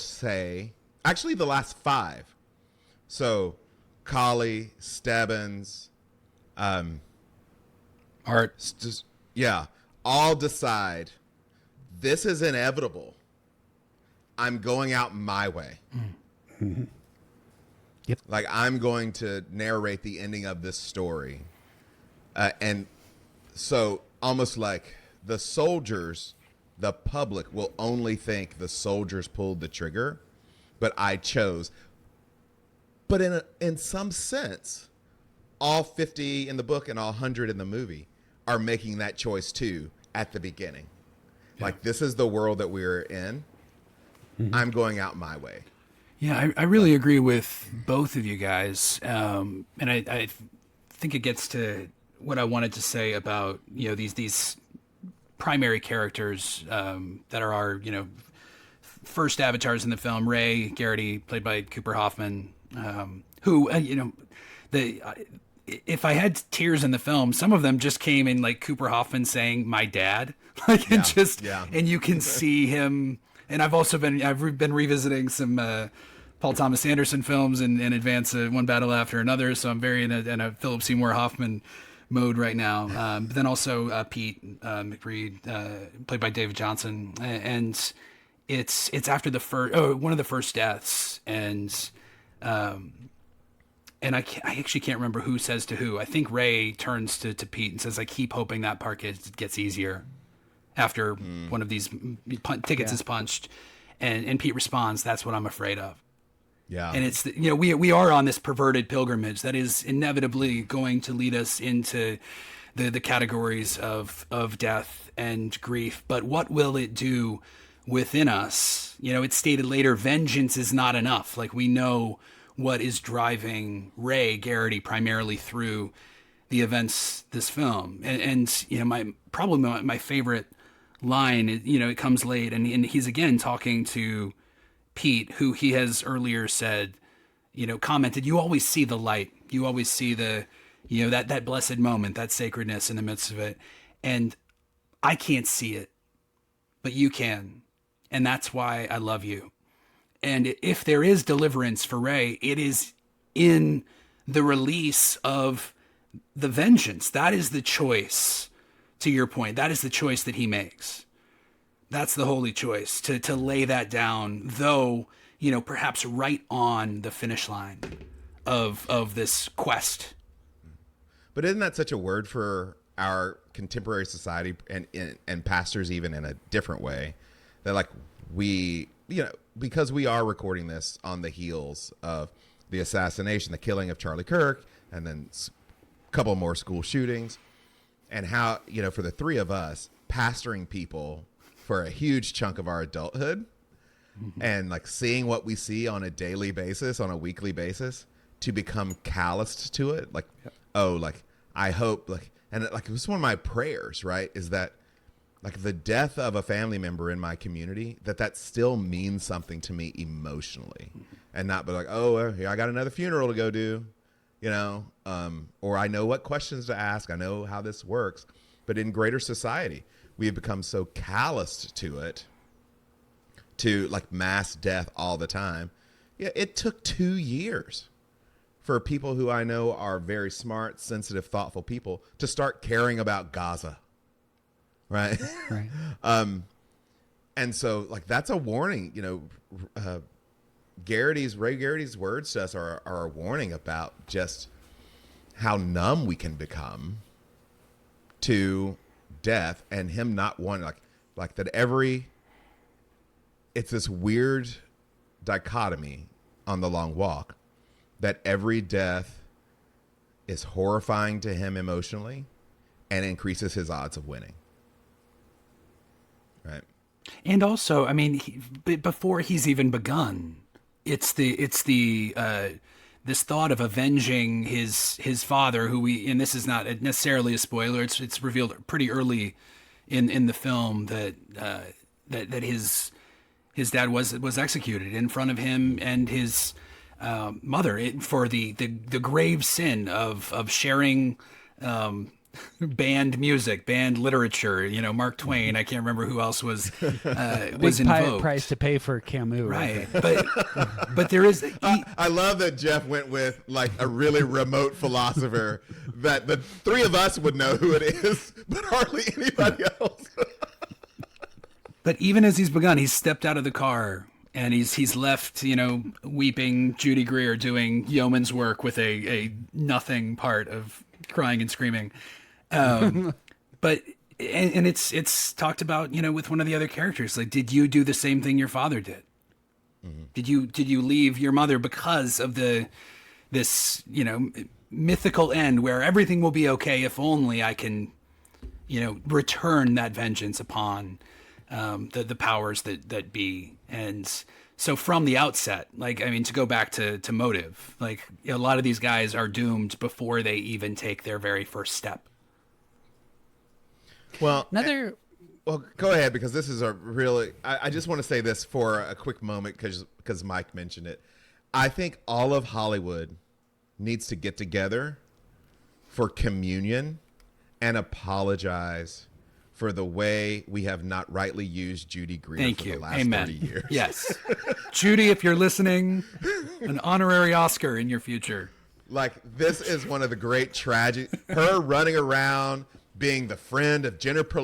actually the last 5. So Collie, Stebbins, Art. All decide this is inevitable. I'm going out my way. Yep. I'm going to narrate the ending of this story. And so almost like the soldiers, the public will only think the soldiers pulled the trigger, but I chose. But in some sense, all 50 in the book and all 100 in the movie are making that choice too at the beginning. Yeah. This is the world that we're in. I'm going out my way. Yeah, I really agree with both of you guys. And I think it gets to what I wanted to say about, these primary characters that are our, first avatars in the film. Ray Garrity, played by Cooper Hoffman, who, if I had tears in the film, some of them just came in Cooper Hoffman saying "my dad," and you can see him. And I've been revisiting some Paul Thomas Anderson films in advance of One Battle After Another, so I'm very in a Philip Seymour Hoffman mode right now. But then also Pete McBride, played by David Johnson, and it's after one of the first deaths, and I actually can't remember who says to who. I think Ray turns to Pete and says, I keep hoping that part gets easier after one of these tickets is punched. And Pete responds, that's what I'm afraid of. Yeah. And it's, we are on this perverted pilgrimage that is inevitably going to lead us into the categories of death and grief. But what will it do within us? It's stated later, vengeance is not enough. Like, we know what is driving Ray Garrity primarily through the events this film. And my favorite line, it comes late, and he's again talking to Pete, who he has earlier said, commented, you always see the light. You always see the, that blessed moment, that sacredness in the midst of it. And I can't see it, but you can. And that's why I love you. And if there is deliverance for Ray, it is in the release of the vengeance. That is the choice, to your point. That is the choice that he makes. That's the holy choice, to lay that down, though, perhaps right on the finish line of this quest. But isn't that such a word for our contemporary society and pastors even in a different way? That like because we are recording this on the heels of the assassination, the killing of Charlie Kirk, and then a couple more school shootings, and how, for the three of us, pastoring people for a huge chunk of our adulthood, and like seeing what we see on a daily basis, on a weekly basis, to become calloused to it. Like, I hope, and it was one of my prayers, right, is that like the death of a family member in my community, that still means something to me emotionally, and not be like, here, I got another funeral to go do, or I know what questions to ask. I know how this works. But in greater society, we have become so calloused to it, to like mass death all the time. Yeah, it took 2 years for people who I know are very smart, sensitive, thoughtful people to start caring about Gaza. Right. Right. And so like, that's a warning, Ray Garrity's words to us are a warning about just how numb we can become to death, and him not wanting like that it's this weird dichotomy on the long walk, that every death is horrifying to him emotionally and increases his odds of winning. Right. And also, I mean, before he's even begun, it's the this thought of avenging his father, who and this is not necessarily a spoiler. It's revealed pretty early in the film that his dad was executed in front of him and his mother for the grave sin of sharing banned music, banned literature. Mark Twain. I can't remember who else was invoked. Price to pay for Camus, right? But there is. I love that Jeff went with like a really remote philosopher that the three of us would know who it is, but hardly anybody else. But even as he's begun, he's stepped out of the car and he's left, weeping Judy Greer doing yeoman's work with a nothing part of crying and screaming. But it's talked about, with one of the other characters, like, did you do the same thing your father did? Mm-hmm. Did you leave your mother because of this mythical end where everything will be okay if only I can, return that vengeance upon the powers that be. And so from the outset, to go back to motive, a lot of these guys are doomed before they even take their very first step. Well, go ahead, because this is a really, I just want to say this for a quick moment because Mike mentioned it. I think all of Hollywood needs to get together for communion and apologize for the way we have not rightly used Judy Greer the last Amen. 30 years. Yes. Judy, if you're listening, an honorary Oscar in your future. This is one of the great tragic, her running around being the friend of Jennifer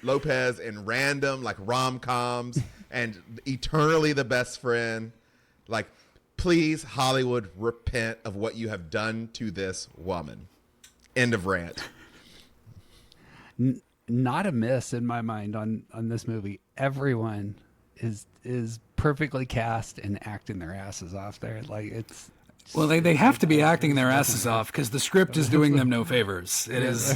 Lopez in random rom-coms and eternally the best friend. Like, please, Hollywood, repent of what you have done to this woman. End of rant. Not a miss in my mind on this movie. Everyone is perfectly cast and acting their asses off there. Like, it's Well, they have to be acting their asses off because the script is doing them no favors. It is.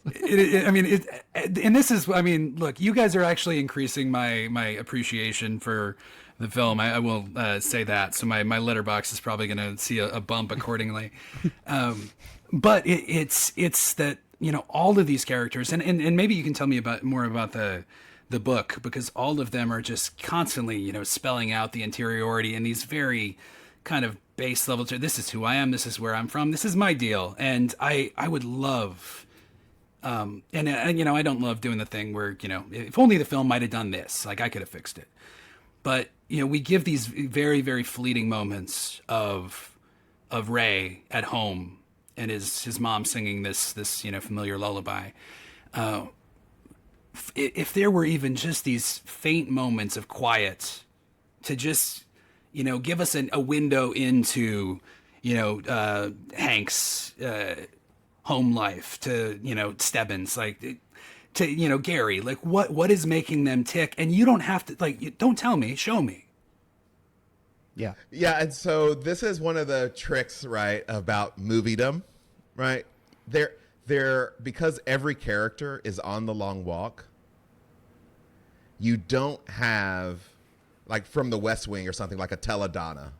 I mean, and this is. I mean, look, you guys are actually increasing my appreciation for the film. I will say that. So my letterbox is probably going to see a bump accordingly. But it's that, you know, all of these characters, and maybe you can tell me more about the book, because all of them are just constantly, you know, spelling out the interiority in these very kind of base level. This is who I am. This is where I'm from. This is my deal. And I would love, and you know, I don't love doing the thing where, you know, if only the film might have done this, like I could have fixed it. But, you know, we give these very, very fleeting moments of Ray at home and his mom singing this, you know, familiar lullaby. If there were even just these faint moments of quiet to just, you know, give us a window into, you know, Hank's home life, to, you know, Stebbins, like, to, you know, Gary, like what is making them tick? And you don't have to, like, don't tell me, show me. Yeah. Yeah, and so this is one of the tricks, right, about moviedom, right? They're because every character is on the long walk. You don't have, like, from the West Wing or something, like a teledonna,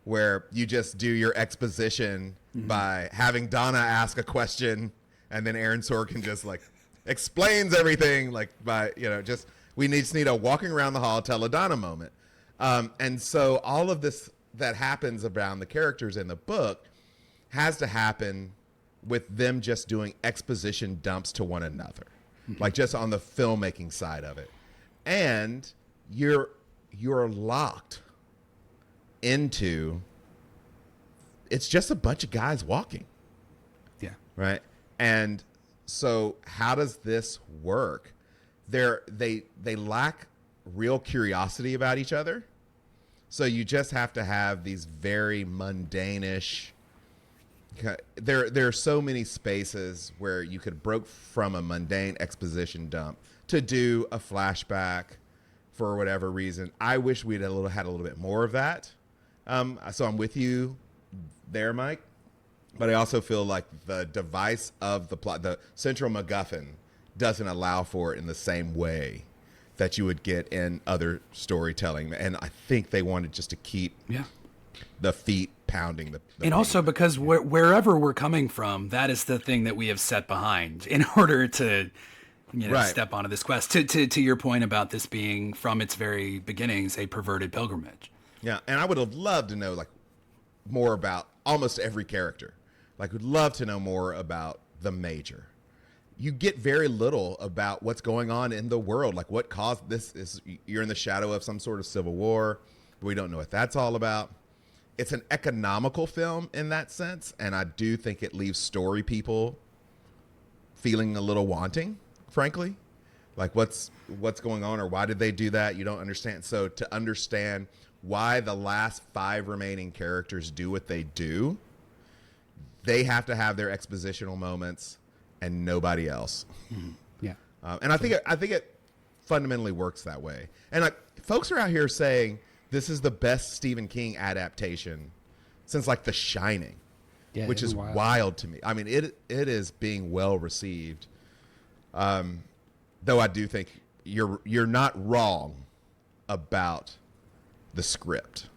where you just do your exposition by having Donna ask a question, and then Aaron Sorkin just, like, explains everything, like, by, you know, just we just need a walking around the hall teledonna moment. And so all of this that happens around the characters in the book has to happen with them just doing exposition dumps to one another, like just on the filmmaking side of it. And you're locked into, it's just a bunch of guys walking. Yeah. Right. And so how does this work? They lack real curiosity about each other. So you just have to have these very mundane-ish. There are so many spaces where you could broke from a mundane exposition dump to do a flashback for whatever reason. I wish we'd had a little bit more of that. So I'm with you there, Mike. But I also feel like the device of the plot, the central MacGuffin, doesn't allow for it in the same way that you would get in other storytelling. And I think they wanted just to keep the feet pounding. And also because wherever we're coming from, that is the thing that we have set behind in order to, you know, step onto this quest. To your point about this being, from its very beginnings, a perverted pilgrimage. Yeah, and I would have loved to know, like, more about almost every character. Like, would love to know more about the Major. You get very little about what's going on in the world. Like, what caused this? You're in the shadow of some sort of civil war. We don't know what that's all about. It's an economical film in that sense, and I do think it leaves story people feeling a little wanting, frankly. Like, what's going on, or why did they do that? You don't understand. So to understand why the last 5 remaining characters do what they do, they have to have their expositional moments and nobody else. Yeah. And I think it fundamentally works that way. And, like, folks are out here saying this is the best Stephen King adaptation since, like, The Shining, which is wild to me. I mean, it is being well received. Though I do think you're not wrong about the script,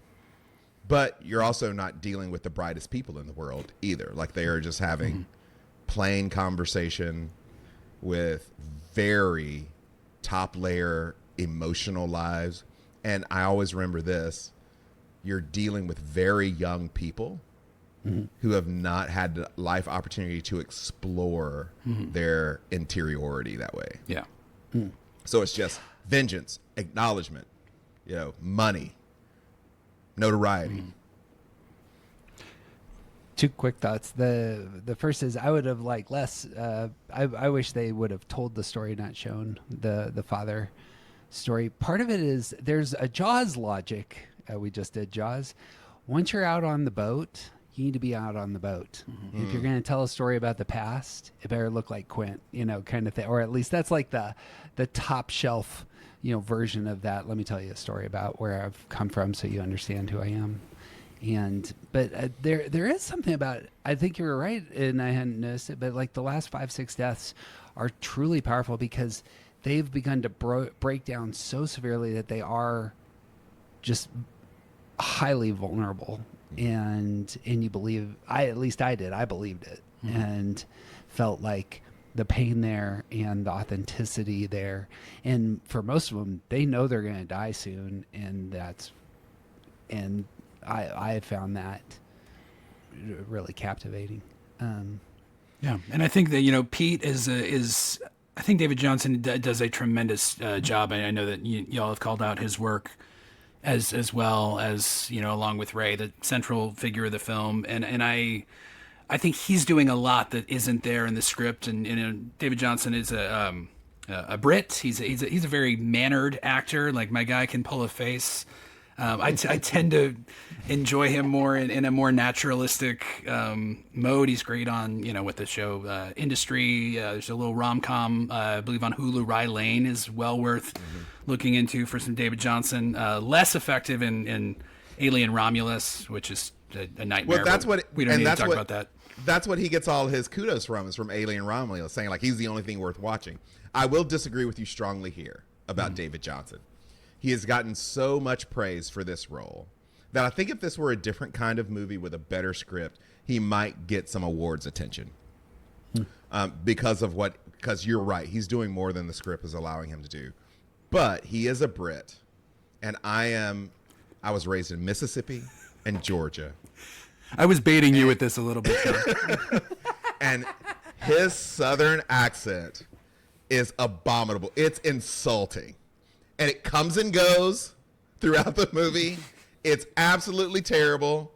but you're also not dealing with the brightest people in the world either. Like, they are just having plain conversation with very top layer emotional lives. And I always remember this: you're dealing with very young people who have not had the life opportunity to explore their interiority that way. Yeah. So it's just vengeance, acknowledgement, you know, money, notoriety. 2 quick thoughts. The first is, I would have liked less. I wish they would have told the story, not shown the father story. Part of it is there's a Jaws logic. We just did Jaws. Once you're out on the boat, you need to be out on the boat. If you're going to tell a story about the past, it better look like Quint, kind of thing. Or at least that's like the top shelf, version of that. Let me tell you a story about where I've come from so you understand who I am. But there is something about, I think you were right, and I hadn't noticed it, but like the last 5-6 deaths are truly powerful because they've begun to break down so severely that they are just highly vulnerable. And you believe, at least I did, I believed it and felt like the pain there and the authenticity there. And for most of them, they know they're going to die soon. And I found that really captivating. Yeah, and I think that Pete is I think David Johnson does a tremendous job. I know that y'all have called out his work as well as along with Ray, the central figure of the film, and I think he's doing a lot that isn't there in the script. And David Johnson is a Brit. He's a very mannered actor. Like, my guy can pull a face. I tend to enjoy him more in a more naturalistic mode. He's great on, with the show Industry. There's a little rom-com, I believe, on Hulu. Rye Lane is well worth looking into for some David Johnson. Less effective in Alien Romulus, which is a nightmare. Well, that's what we don't need to talk about that. That's what he gets all his kudos from, is from Alien Romulus, saying like he's the only thing worth watching. I will disagree with you strongly here about David Johnson. He has gotten so much praise for this role that I think if this were a different kind of movie with a better script, he might get some awards attention. Because you're right, he's doing more than the script is allowing him to do. But he is a Brit, and I was raised in Mississippi and Georgia. I was baiting you with this a little bit. And his Southern accent is abominable. It's insulting. And it comes and goes throughout the movie. It's absolutely terrible.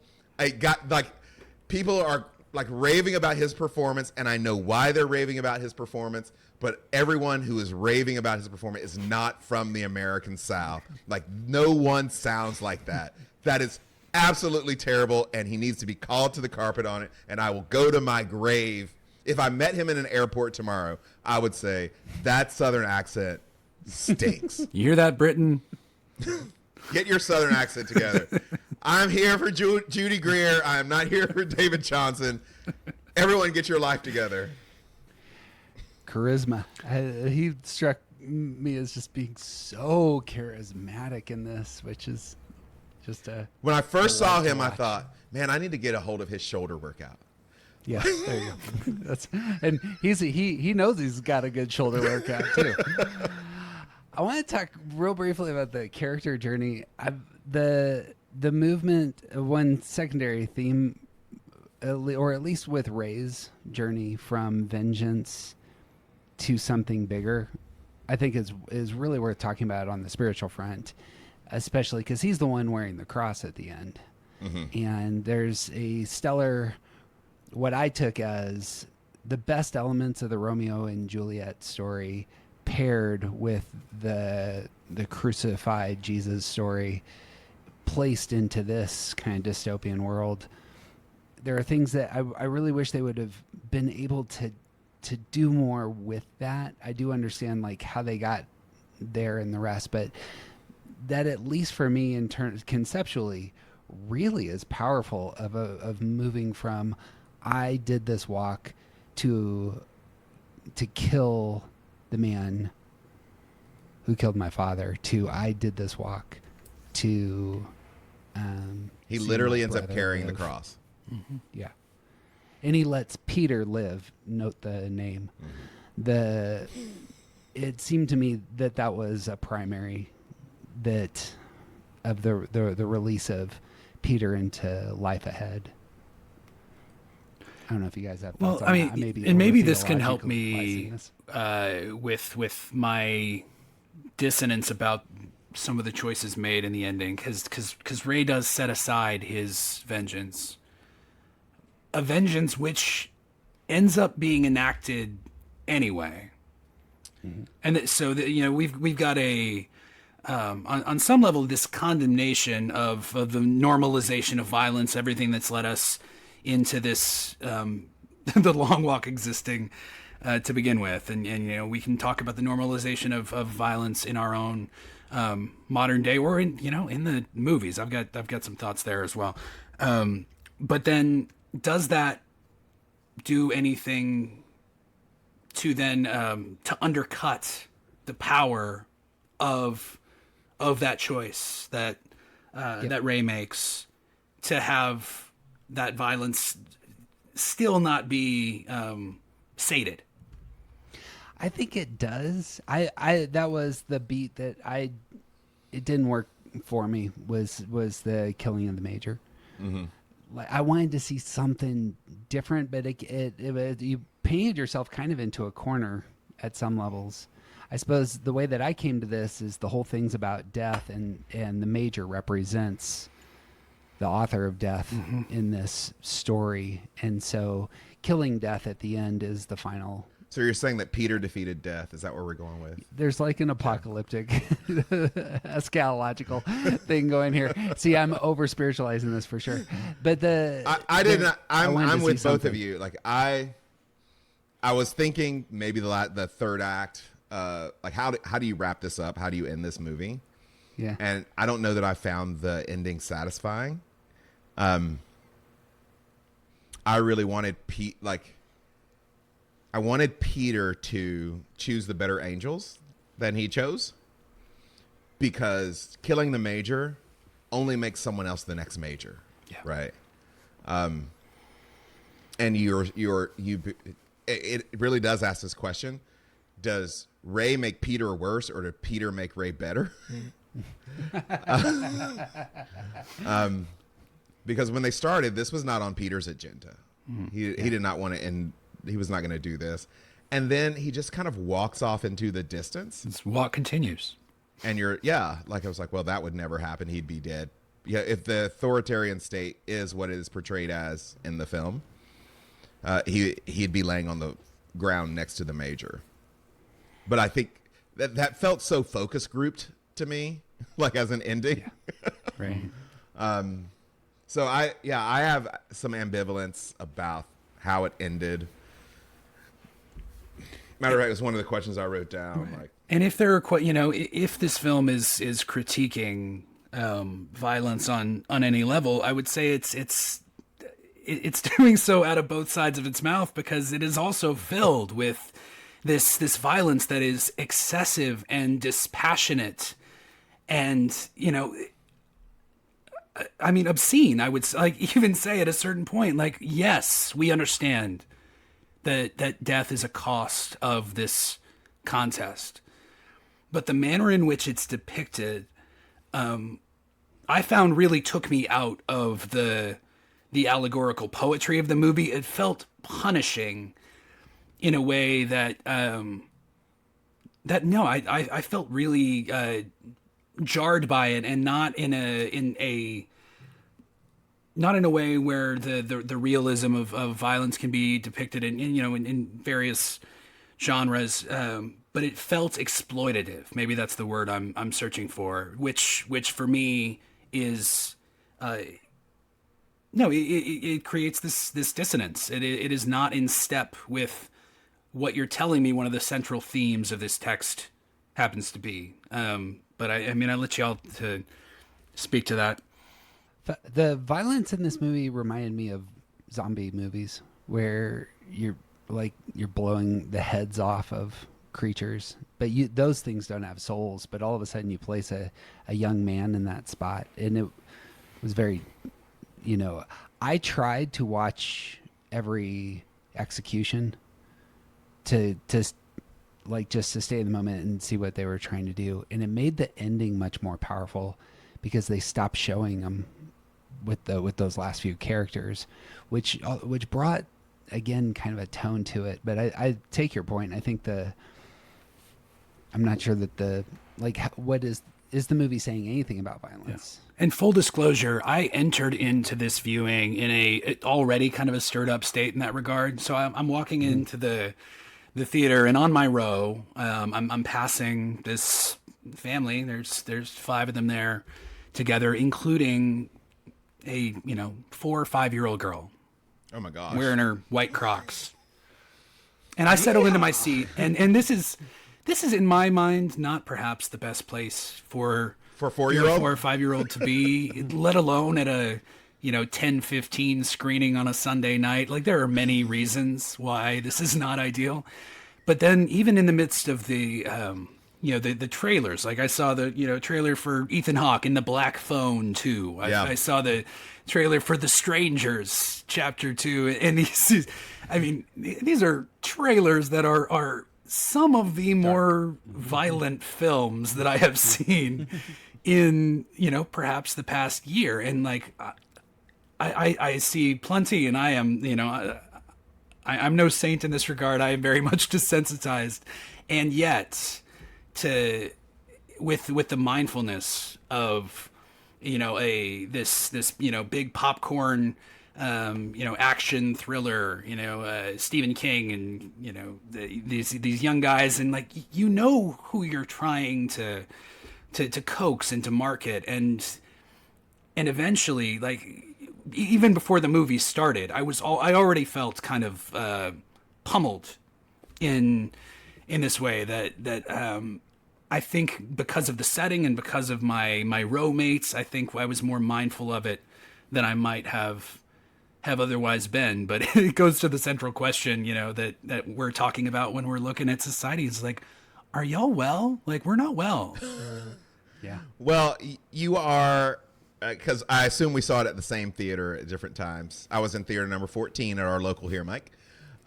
People are like raving about his performance, and I know why they're raving about his performance, but everyone who is raving about his performance is not from the American South. Like, no one sounds like that. That is absolutely terrible, and he needs to be called to the carpet on it, and I will go to my grave. If I met him in an airport tomorrow, I would say that Southern accent stinks. You hear that, Britain? Get your Southern accent together. I'm here for Judy Greer. I am not here for David Johnson. Everyone get your life together. Charisma. He struck me as just being so charismatic in this, which is just when I first saw him, I thought, man, I need to get a hold of his shoulder workout. Yeah, there you go. And he knows he's got a good shoulder workout too. I want to talk real briefly about the character journey. The movement, one secondary theme, or at least with Ray's journey from vengeance to something bigger, I think is really worth talking about on the spiritual front, especially because he's the one wearing the cross at the end. And there's a stellar, what I took as the best elements of the Romeo and Juliet story paired with the crucified Jesus story placed into this kind of dystopian world. There are things that I really wish they would have been able to do more with that. I do understand like how they got there and the rest, but that, at least for me, in terms conceptually, really is powerful of moving from I did this walk to kill the man who killed my father, to I did this walk to he literally ends up carrying the cross. Yeah. And he lets Peter live. Note the name. It seemed to me that was a primary bit of the release of Peter into life ahead. I don't know if you guys have thoughts on that. Maybe this can help me with my dissonance about some of the choices made in the ending, because Ray does set aside his vengeance, a vengeance which ends up being enacted anyway. And so we've got a on some level, this condemnation of the normalization of violence, everything that's led us into this, the long walk existing to begin with. And, we can talk about the normalization of violence in our own modern day or in the movies. I've got some thoughts there as well. But then does that do anything to then to undercut the power of that choice that that Ray makes to have that violence still not be sated? I think it does. I that was the beat that it didn't work for me was the killing of the major. Mm-hmm. Like, I wanted to see something different, but you painted yourself kind of into a corner at some levels. I suppose the way that I came to this is the whole thing's about death, and the major represents the author of death in this story. And so killing death at the end is the final. So you're saying that Peter defeated death? Is that where we're going with? There's like an apocalyptic, eschatological thing going here. See, I'm over spiritualizing this for sure. But I didn't. I'm with both of you. Like I was thinking maybe the third act. Like how do you wrap this up? How do you end this movie? Yeah. And I don't know that I found the ending satisfying. I really wanted I wanted Peter to choose the better angels than he chose, because killing the major only makes someone else the next major. Yeah. Right. And it really does ask this question: does Ray make Peter worse, or did Peter make Ray better? Because when they started, this was not on Peter's agenda. He did not want to end. He was not going to do this. And then he just kind of walks off into the distance. This walk continues. And I was like, well, that would never happen. He'd be dead. Yeah, if the authoritarian state is what it is portrayed as in the film, he'd be laying on the ground next to the major. But I think that felt so focus grouped to me, like as an ending. Yeah. Right. So I have some ambivalence about how it ended. Matter of fact, it was one of the questions I wrote down. Right. Like, and if there are if this film is critiquing violence on any level, I would say it's doing so out of both sides of its mouth, because it is also filled with this violence that is excessive and dispassionate and I mean, obscene. I would even say at a certain point, like, yes, we understand that death is a cost of this contest, but the manner in which it's depicted, I found really took me out of the allegorical poetry of the movie. It felt punishing in a way that I felt really jarred by it, and not in a way where the realism of violence can be depicted in various genres, but it felt exploitative. Maybe that's the word I'm searching for, which for me is it creates this dissonance. It is not in step with what you're telling me one of the central themes of this text happens to be. But I let y'all to speak to that. The violence in this movie reminded me of zombie movies, where you're blowing the heads off of creatures, but those things don't have souls. But all of a sudden, you place a young man in that spot, and it was very, I tried to watch every execution to just to stay in the moment and see what they were trying to do, and it made the ending much more powerful because they stopped showing them with those last few characters, which brought again kind of a tone to it. But I take your point. I think I'm not sure that what is the movie saying anything about violence? Yeah. And full disclosure, I entered into this viewing in a already kind of a stirred up state in that regard. So I'm walking into the theater, and on my row, I'm passing this family. There's 5 of them there together, including a 4 or 5-year-old girl Oh my gosh. wearing her white Crocs. And I settle into my seat, and this is in my mind not perhaps the best place for For a 4-year-old? 4 or 5-year-old to be, let alone at a 10-15 screening on a Sunday night. Like, there are many reasons why this is not ideal. But then even in the midst of the the trailers, like I saw the trailer for Ethan Hawke in The Black Phone 2. I saw the trailer for The Strangers Chapter 2, and these are trailers that are some of the more violent films that I have seen in perhaps the past year. And like I see plenty, and I am I'm no saint in this regard. I am very much desensitized, and yet with the mindfulness of this big popcorn action thriller, Stephen King, and these young guys, and like who you're trying to coax and to market, and eventually, like, even before the movie started, I already felt kind of pummeled in this way that I think because of the setting and because of my roommates, I think I was more mindful of it than I might have otherwise been. But it goes to the central question, that we're talking about when we're looking at society. It's like, are y'all well? Like, we're not well. Yeah. Well, you are, because I assume we saw it at the same theater at different times. I was in theater number 14 at our local here, Mike,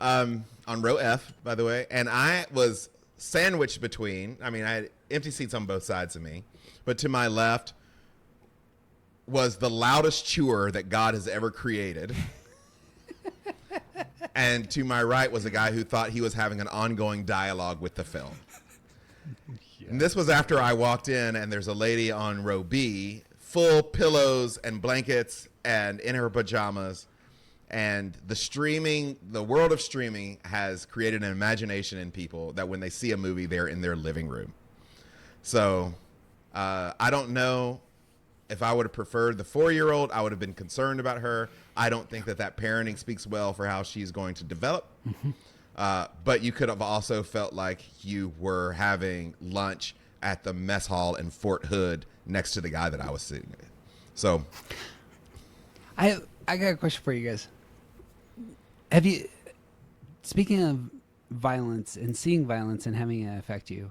on row F, by the way. And I was sandwiched between, I had empty seats on both sides of me, but to my left was the loudest chewer that God has ever created. And to my right was a guy who thought he was having an ongoing dialogue with the film. Yeah. And this was after I walked in, and there's a lady on row B, full pillows and blankets and in her pajamas. And the world of streaming has created an imagination in people that when they see a movie, they're in their living room. So I don't know if I would have preferred the 4-year-old. I would have been concerned about her. I don't think that parenting speaks well for how she's going to develop. Mm-hmm. But you could have also felt like you were having lunch at the mess hall in Fort Hood next to the guy that I was sitting with. So I got a question for you guys. Speaking of violence and seeing violence and having it affect you,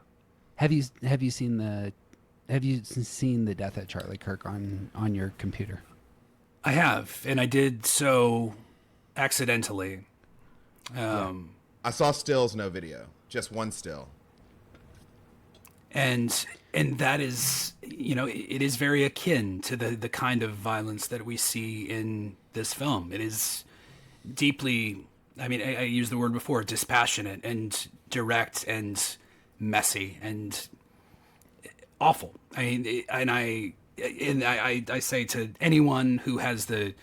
have you seen the Death at Charlie Kirk on your computer? I have, and I did so accidentally. I saw stills, no video, just one still. And that is, it is very akin to the kind of violence that we see in this film. It is deeply, I used the word before, dispassionate and direct and messy and awful. I say to anyone who has the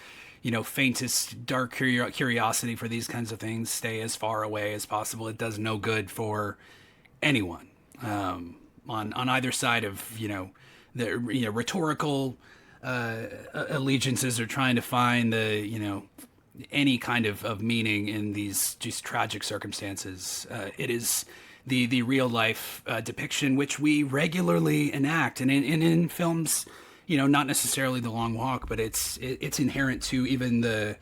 faintest dark curiosity for these kinds of things, stay as far away as possible. It does no good for anyone on either side of the rhetorical allegiances or trying to find the any kind of meaning in these just tragic circumstances. It is the real life depiction which we regularly enact, and in films, not necessarily The Long Walk, but it's inherent to even the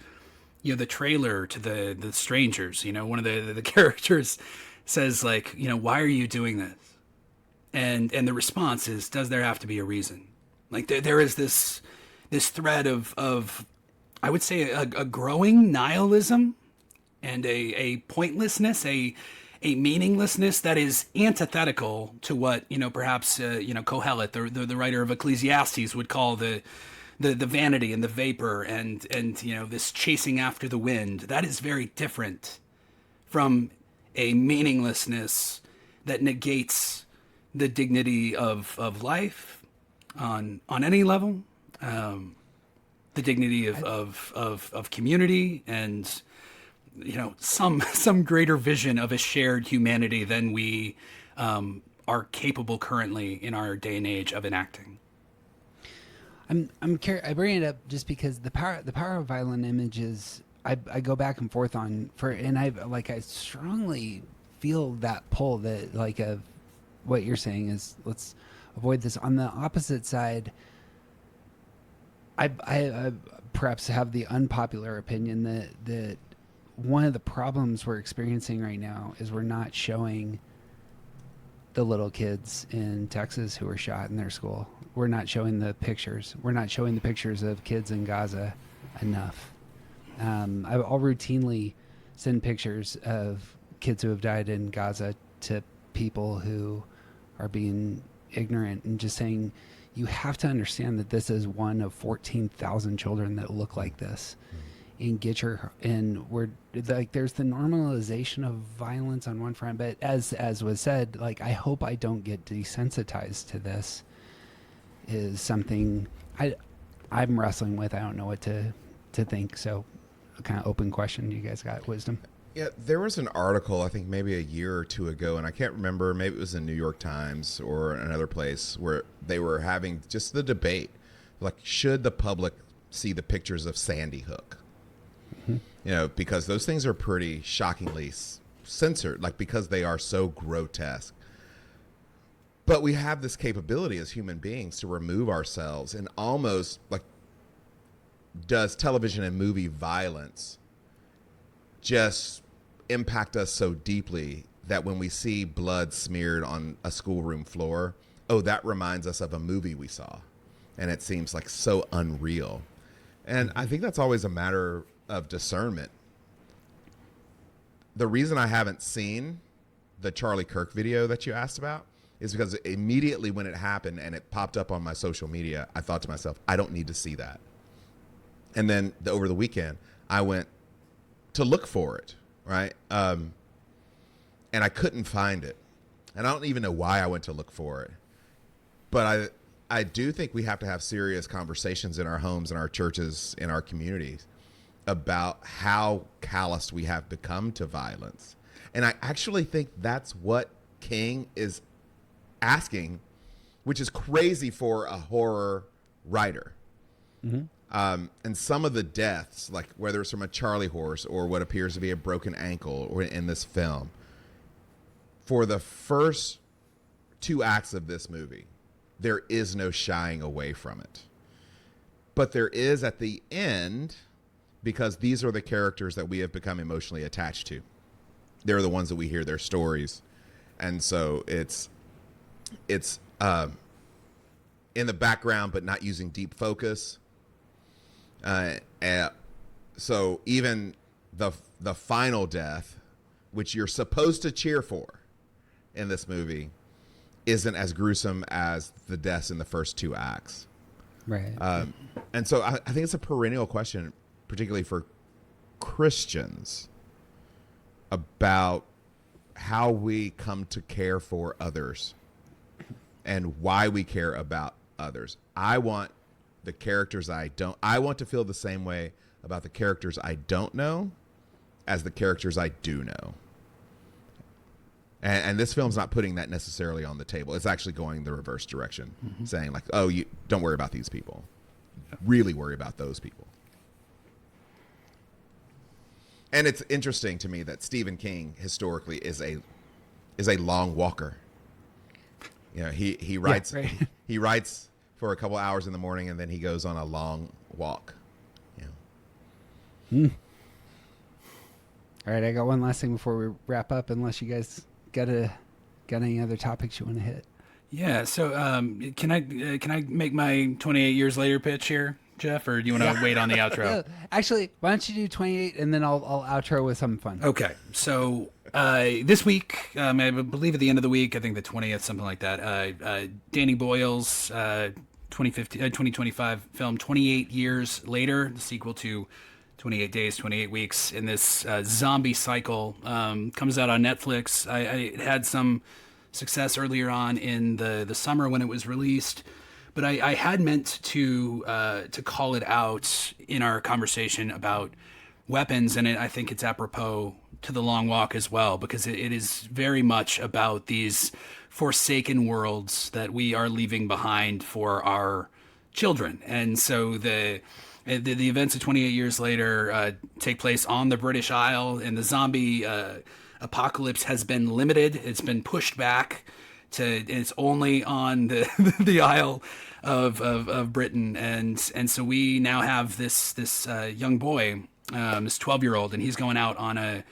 trailer to the Strangers. One of the characters says, like, why are you doing this? And the response is, does there have to be a reason? Like, there is this thread of I would say a growing nihilism and a pointlessness, a meaninglessness that is antithetical to what perhaps Kohelet, the writer of Ecclesiastes, would call the vanity and the vapor and this chasing after the wind. That is very different from a meaninglessness that negates the dignity of life on any level, the dignity of community, and some greater vision of a shared humanity than we are capable currently in our day and age of enacting. I'm curious. I bring it up just because the power of violent images. I go back and forth on and I strongly feel that pull that of what you're saying is let's avoid this. On the opposite side, I perhaps have the unpopular opinion that one of the problems we're experiencing right now is we're not showing the little kids in Texas who were shot in their school. We're not showing the pictures. We're not showing the pictures of kids in Gaza enough. I'll routinely send pictures of kids who have died in Gaza to people who are being ignorant and just saying, you have to understand that this is one of 14,000 children that look like this. And we're like, there's the normalization of violence on one front, but as was said, like, I hope I don't get desensitized to this is something I'm wrestling with. I don't know what to think. So a kind of open question. You guys got wisdom? Yeah, there was an article, I think maybe a year or two ago, and I can't remember, maybe it was in New York Times or another place, where they were having just the debate, like, should the public see the pictures of Sandy Hook? Mm-hmm. You know, because those things are pretty shockingly censored, like, because they are so grotesque. But we have this capability as human beings to remove ourselves, and almost, like, does television and movie violence just impact us so deeply that when we see blood smeared on a schoolroom floor, oh, that reminds us of a movie we saw. And it seems like so unreal. And I think that's always a matter of discernment. The reason I haven't seen the Charlie Kirk video that you asked about is because immediately when it happened and it popped up on my social media, I thought to myself, I don't need to see that. And then over the weekend, I went to look for it, right? And I couldn't find it. And I don't even know why I went to look for it. But I do think we have to have serious conversations in our homes, in our churches, in our communities about how calloused we have become to violence. And I actually think that's what King is asking, which is crazy for a horror writer. Mm-hmm. And some of the deaths, like whether it's from a Charlie horse or what appears to be a broken ankle or in this film, for the first 2 acts of this movie, there is no shying away from it. But there is at the end, because these are the characters that we have become emotionally attached to. They're the ones that we hear their stories. And so it's in the background, but not using deep focus. So even the final death, which you're supposed to cheer for in this movie, isn't as gruesome as the deaths in the first 2 acts. Right. And so I think it's a perennial question, particularly for Christians, about how we come to care for others and why we care about others. I want the characters I want to feel the same way about the characters I don't know as the characters I do know. And this film's not putting that necessarily on the table. It's actually going the reverse direction, saying like, oh, you don't worry about these people. Really worry about those people. And it's interesting to me that Stephen King historically is a long walker. You know, he writes he writes for a couple hours in the morning and then he goes on a long walk. All right, I got one last thing before we wrap up, unless you guys got any other topics you want to hit. Yeah, so can I make my 28 years later pitch here, Jeff, or do you want to wait on the outro? Actually, why don't you do 28 and then I'll outro with something fun. Okay, so this week, I believe at the end of the week, I think the 20th, something like that, Danny Boyle's 2025 film 28 Years Later, the sequel to 28 Days, 28 Weeks in this zombie cycle, comes out on Netflix. I had some success earlier on in the summer when it was released, but I had meant to call it out in our conversation about weapons, and I think it's apropos to The Long Walk as well, because it is very much about these forsaken worlds that we are leaving behind for our children. And so the events of 28 years later take place on the British Isle, and the zombie apocalypse has been limited. It's been pushed back to it's only on the the Isle of Britain, and so we now have this young boy, this 12-year-old, and he's going out on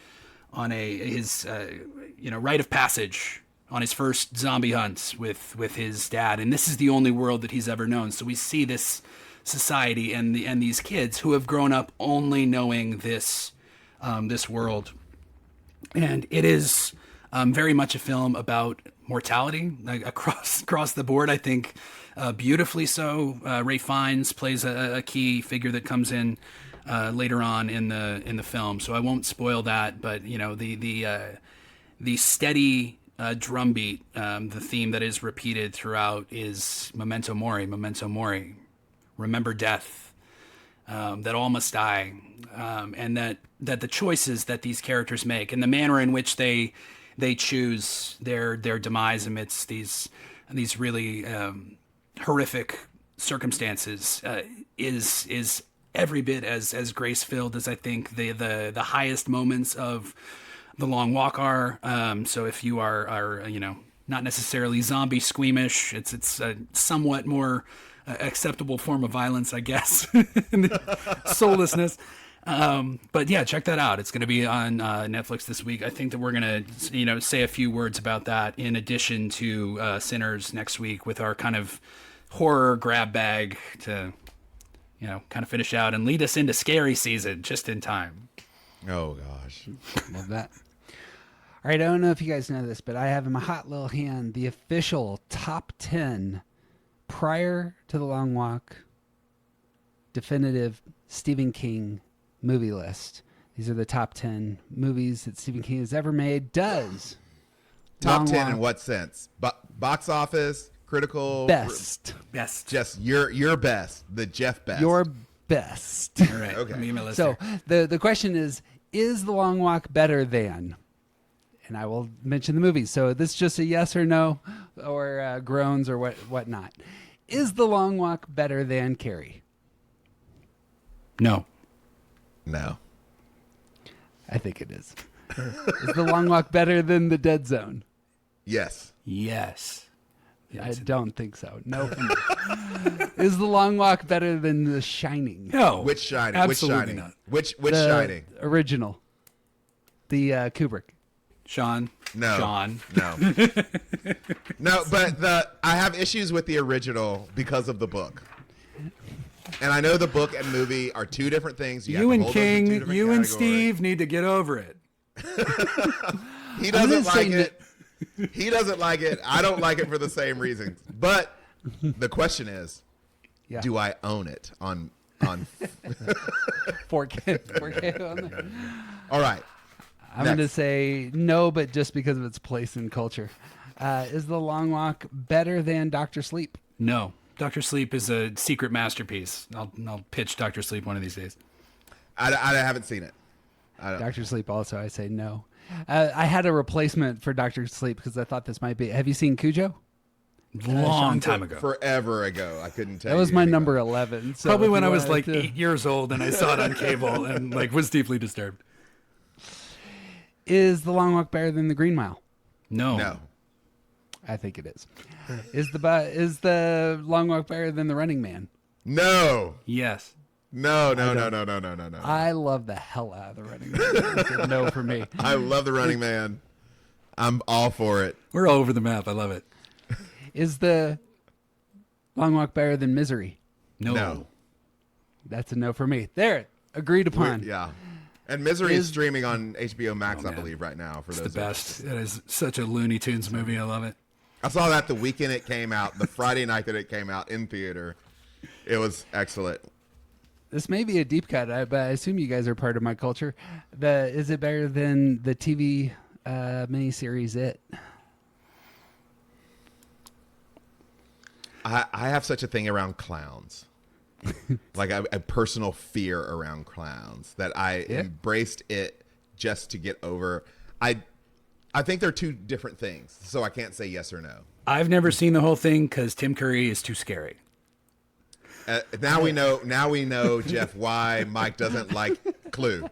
his rite of passage on his first zombie hunt with his dad, and this is the only world that he's ever known. So we see this society and these kids who have grown up only knowing this world, and it is very much a film about mortality, like across the board. I think beautifully so. Ray Fiennes plays a key figure that comes in later on in the film, so I won't spoil that. But the steady drumbeat, the theme that is repeated throughout is memento mori, memento mori, remember death, that all must die, and that the choices that these characters make and the manner in which they choose their demise amidst these really horrific circumstances is every bit as grace filled as I think the highest moments of The Long Walk are. So if you are not necessarily zombie squeamish, it's a somewhat more acceptable form of violence, I guess. Soullessness. But yeah, check that out. It's going to be on Netflix this week. I think that we're going to, say a few words about that in addition to Sinners next week with our kind of horror grab bag to, kind of finish out and lead us into scary season just in time. Oh gosh. Love that. All right. I don't know if you guys know this, but I have in my hot little hand the official top 10 prior to The Long Walk definitive Stephen King movie list. These are the top 10 movies that Stephen King has ever made. Does top Long 10 Walk in what sense? Box office, critical, best? Just your best, the Jeff best. Your best. All right. Okay. Me and my list So here. the question is The Long Walk better than? And I will mention the movies. So this is just a yes or no, or groans or whatnot. Is The Long Walk better than Carrie? No. No. I think it is. Is The Long Walk better than The Dead Zone? Yes. Yes. I don't think so. No for me. Is The Long Walk better than The Shining? No. Which Shining? Absolutely Which Shining? not. Which The Shining? original. The Kubrick. Sean. No. Sean. No. No, but I have issues with the original because of the book. And I know the book and movie are two different things. You and King, you and categories. Steve need to get over it. He doesn't like it. He doesn't like it. I don't like it for the same reasons. But the question is, Yeah. do I own it on 4K on there. All right. I'm going to say no, but just because of its place in culture. Is The Long Walk better than Dr. Sleep? No. Dr. Sleep is a secret masterpiece. I'll pitch Dr. Sleep one of these days. I haven't seen it. Dr. Sleep also, I say no. I had a replacement for Dr. Sleep because I thought this might be. Have you seen Cujo? Long time ago. Forever ago. I couldn't tell That you. was my anything number about 11. So Probably if when you I was wanted like to- 8 years old and I saw it on cable and was deeply disturbed. Is The Long Walk better than The Green Mile? No. it. No. I think it is. Is the Long Walk better than The Running Man? No. Yes. No. I love the hell out of The Running Man. It's a no for me. I love The Running Man. I'm all for it. We're all over the map. I love it. Is the Long Walk better than Misery? No. That's a no for me. There, agreed upon. Yeah. And Misery is Is- streaming on HBO Max, I man. believe, right now. For It's those the best. It is such a Looney Tunes movie. I love it. I saw that the weekend it came out, the Friday night that it came out in theater. It was excellent. This may be a deep cut, but I assume you guys are part of my culture. Is it better than the TV miniseries It? I have such a thing around clowns. Like a personal fear around clowns that I embraced it just to get over. I I think they're two different things, so I can't say yes or no. I've never seen the whole thing because Tim Curry is too scary. Now we know. Now we know, Jeff, why Mike doesn't like Clue.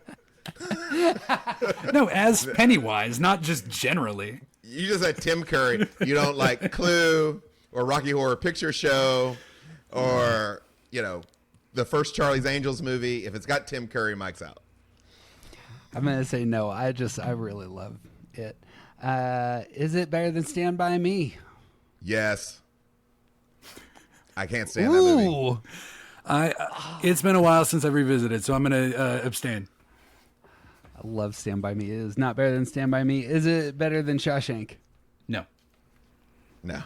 No, as Pennywise, not just generally. You just said Tim Curry. You don't like Clue or Rocky Horror Picture Show or, the first Charlie's Angels movie. If it's got Tim Curry, Mike's out. I'm going to say no. I really love it. Is it better than Stand By Me? Yes. I can't stand that movie. Ooh. It's been a while since I've revisited, so I'm going to abstain. I love Stand By Me. It is not better than Stand By Me. Is it better than Shawshank? No. No.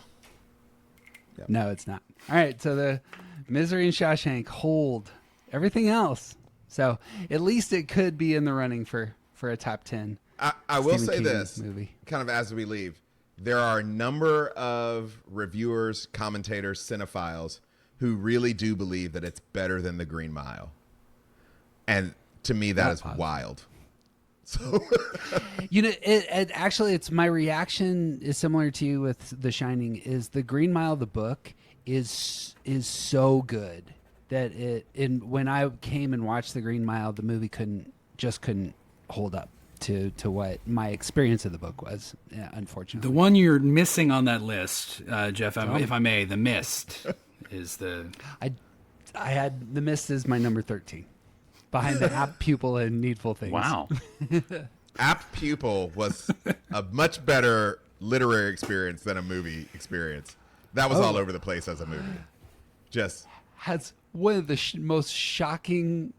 Yep. No, it's not. All right, so the Misery and Shawshank hold everything else. So at least it could be in the running for a top 10. I will Stephen say King this, movie. kind of as we leave. There are a number of reviewers, commentators, cinephiles who really do believe that it's better than The Green Mile. And to me, that is wild. So it actually, it's my reaction is similar to you with The Shining. Is The Green Mile, the book, is so good that when I came and watched The Green Mile, the movie couldn't hold up to what my experience of the book was, unfortunately. The one you're missing on that list, Jeff, if I may, The Mist is the... I had The Mist as my number 13, behind The Apt Pupil and Needful Things. Wow. Apt Pupil was a much better literary experience than a movie experience. That was all over the place as a movie. Just has one of the most shocking,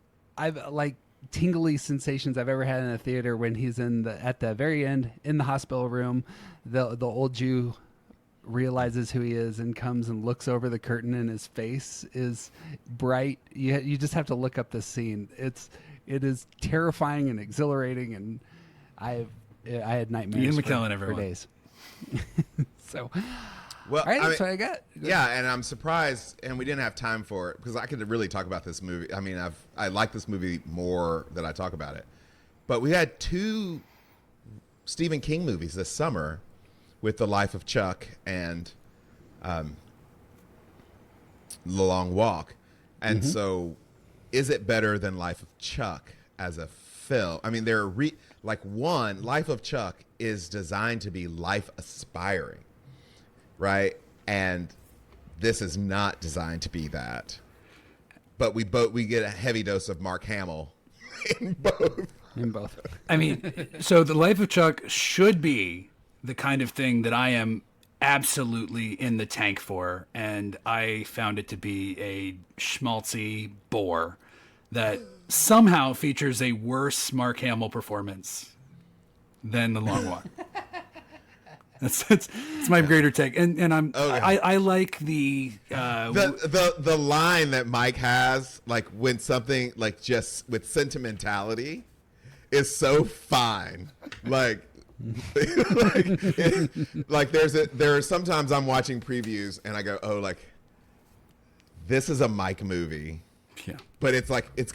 tingly sensations I've ever had in a theater when he's at the very end in the hospital room. The old Jew realizes who he is and comes and looks over the curtain, and his face is bright. You just have to look up this scene. It is terrifying and exhilarating, and I had nightmares Ian McKellen, for everyone. days. So, well, all right, that's what I got. Yeah, and I'm surprised, and we didn't have time for it because I could really talk about this movie. I mean, I like this movie more than I talk about it. But we had 2 Stephen King movies this summer with The Life of Chuck and The Long Walk. And so is it better than Life of Chuck as a film? I mean, Life of Chuck is designed to be life aspiring, right? And this is not designed to be that. But we get a heavy dose of Mark Hamill in both. I mean, so The Life of Chuck should be the kind of thing that I am absolutely in the tank for, and I found it to be a schmaltzy bore that somehow features a worse Mark Hamill performance than The Long Walk. That's my greater take, and I like the line that Mike has, like when something like just with sentimentality is so fine, like there are sometimes I'm watching previews and I go, oh, like this is a Mike movie. Yeah. But it's like it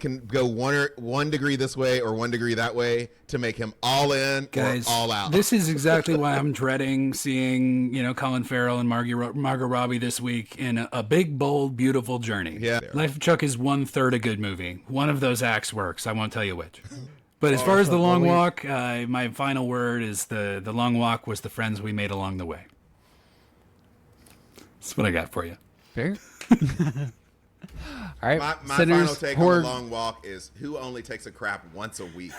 can go 1 degree this way or 1 degree that way to make him all in or all out. This is exactly why I'm dreading seeing, Colin Farrell and Margot Robbie this week in a big, bold, beautiful journey. Yeah. Life of Chuck is 1/3 a good movie. One of those acts works. I won't tell you which. But as far as The Long Walk, my final word is the Long Walk was the friends we made along the way. That's what I got for you. Fair. All right. My final take on The Long Walk is who only takes a crap once a week.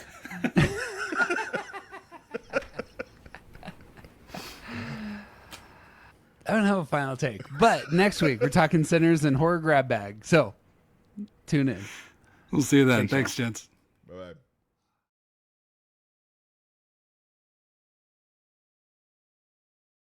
I don't have a final take, but next week we're talking Sinners and Horror Grab Bag. So tune in. We'll see you then. Thanks, gents. Bye-bye.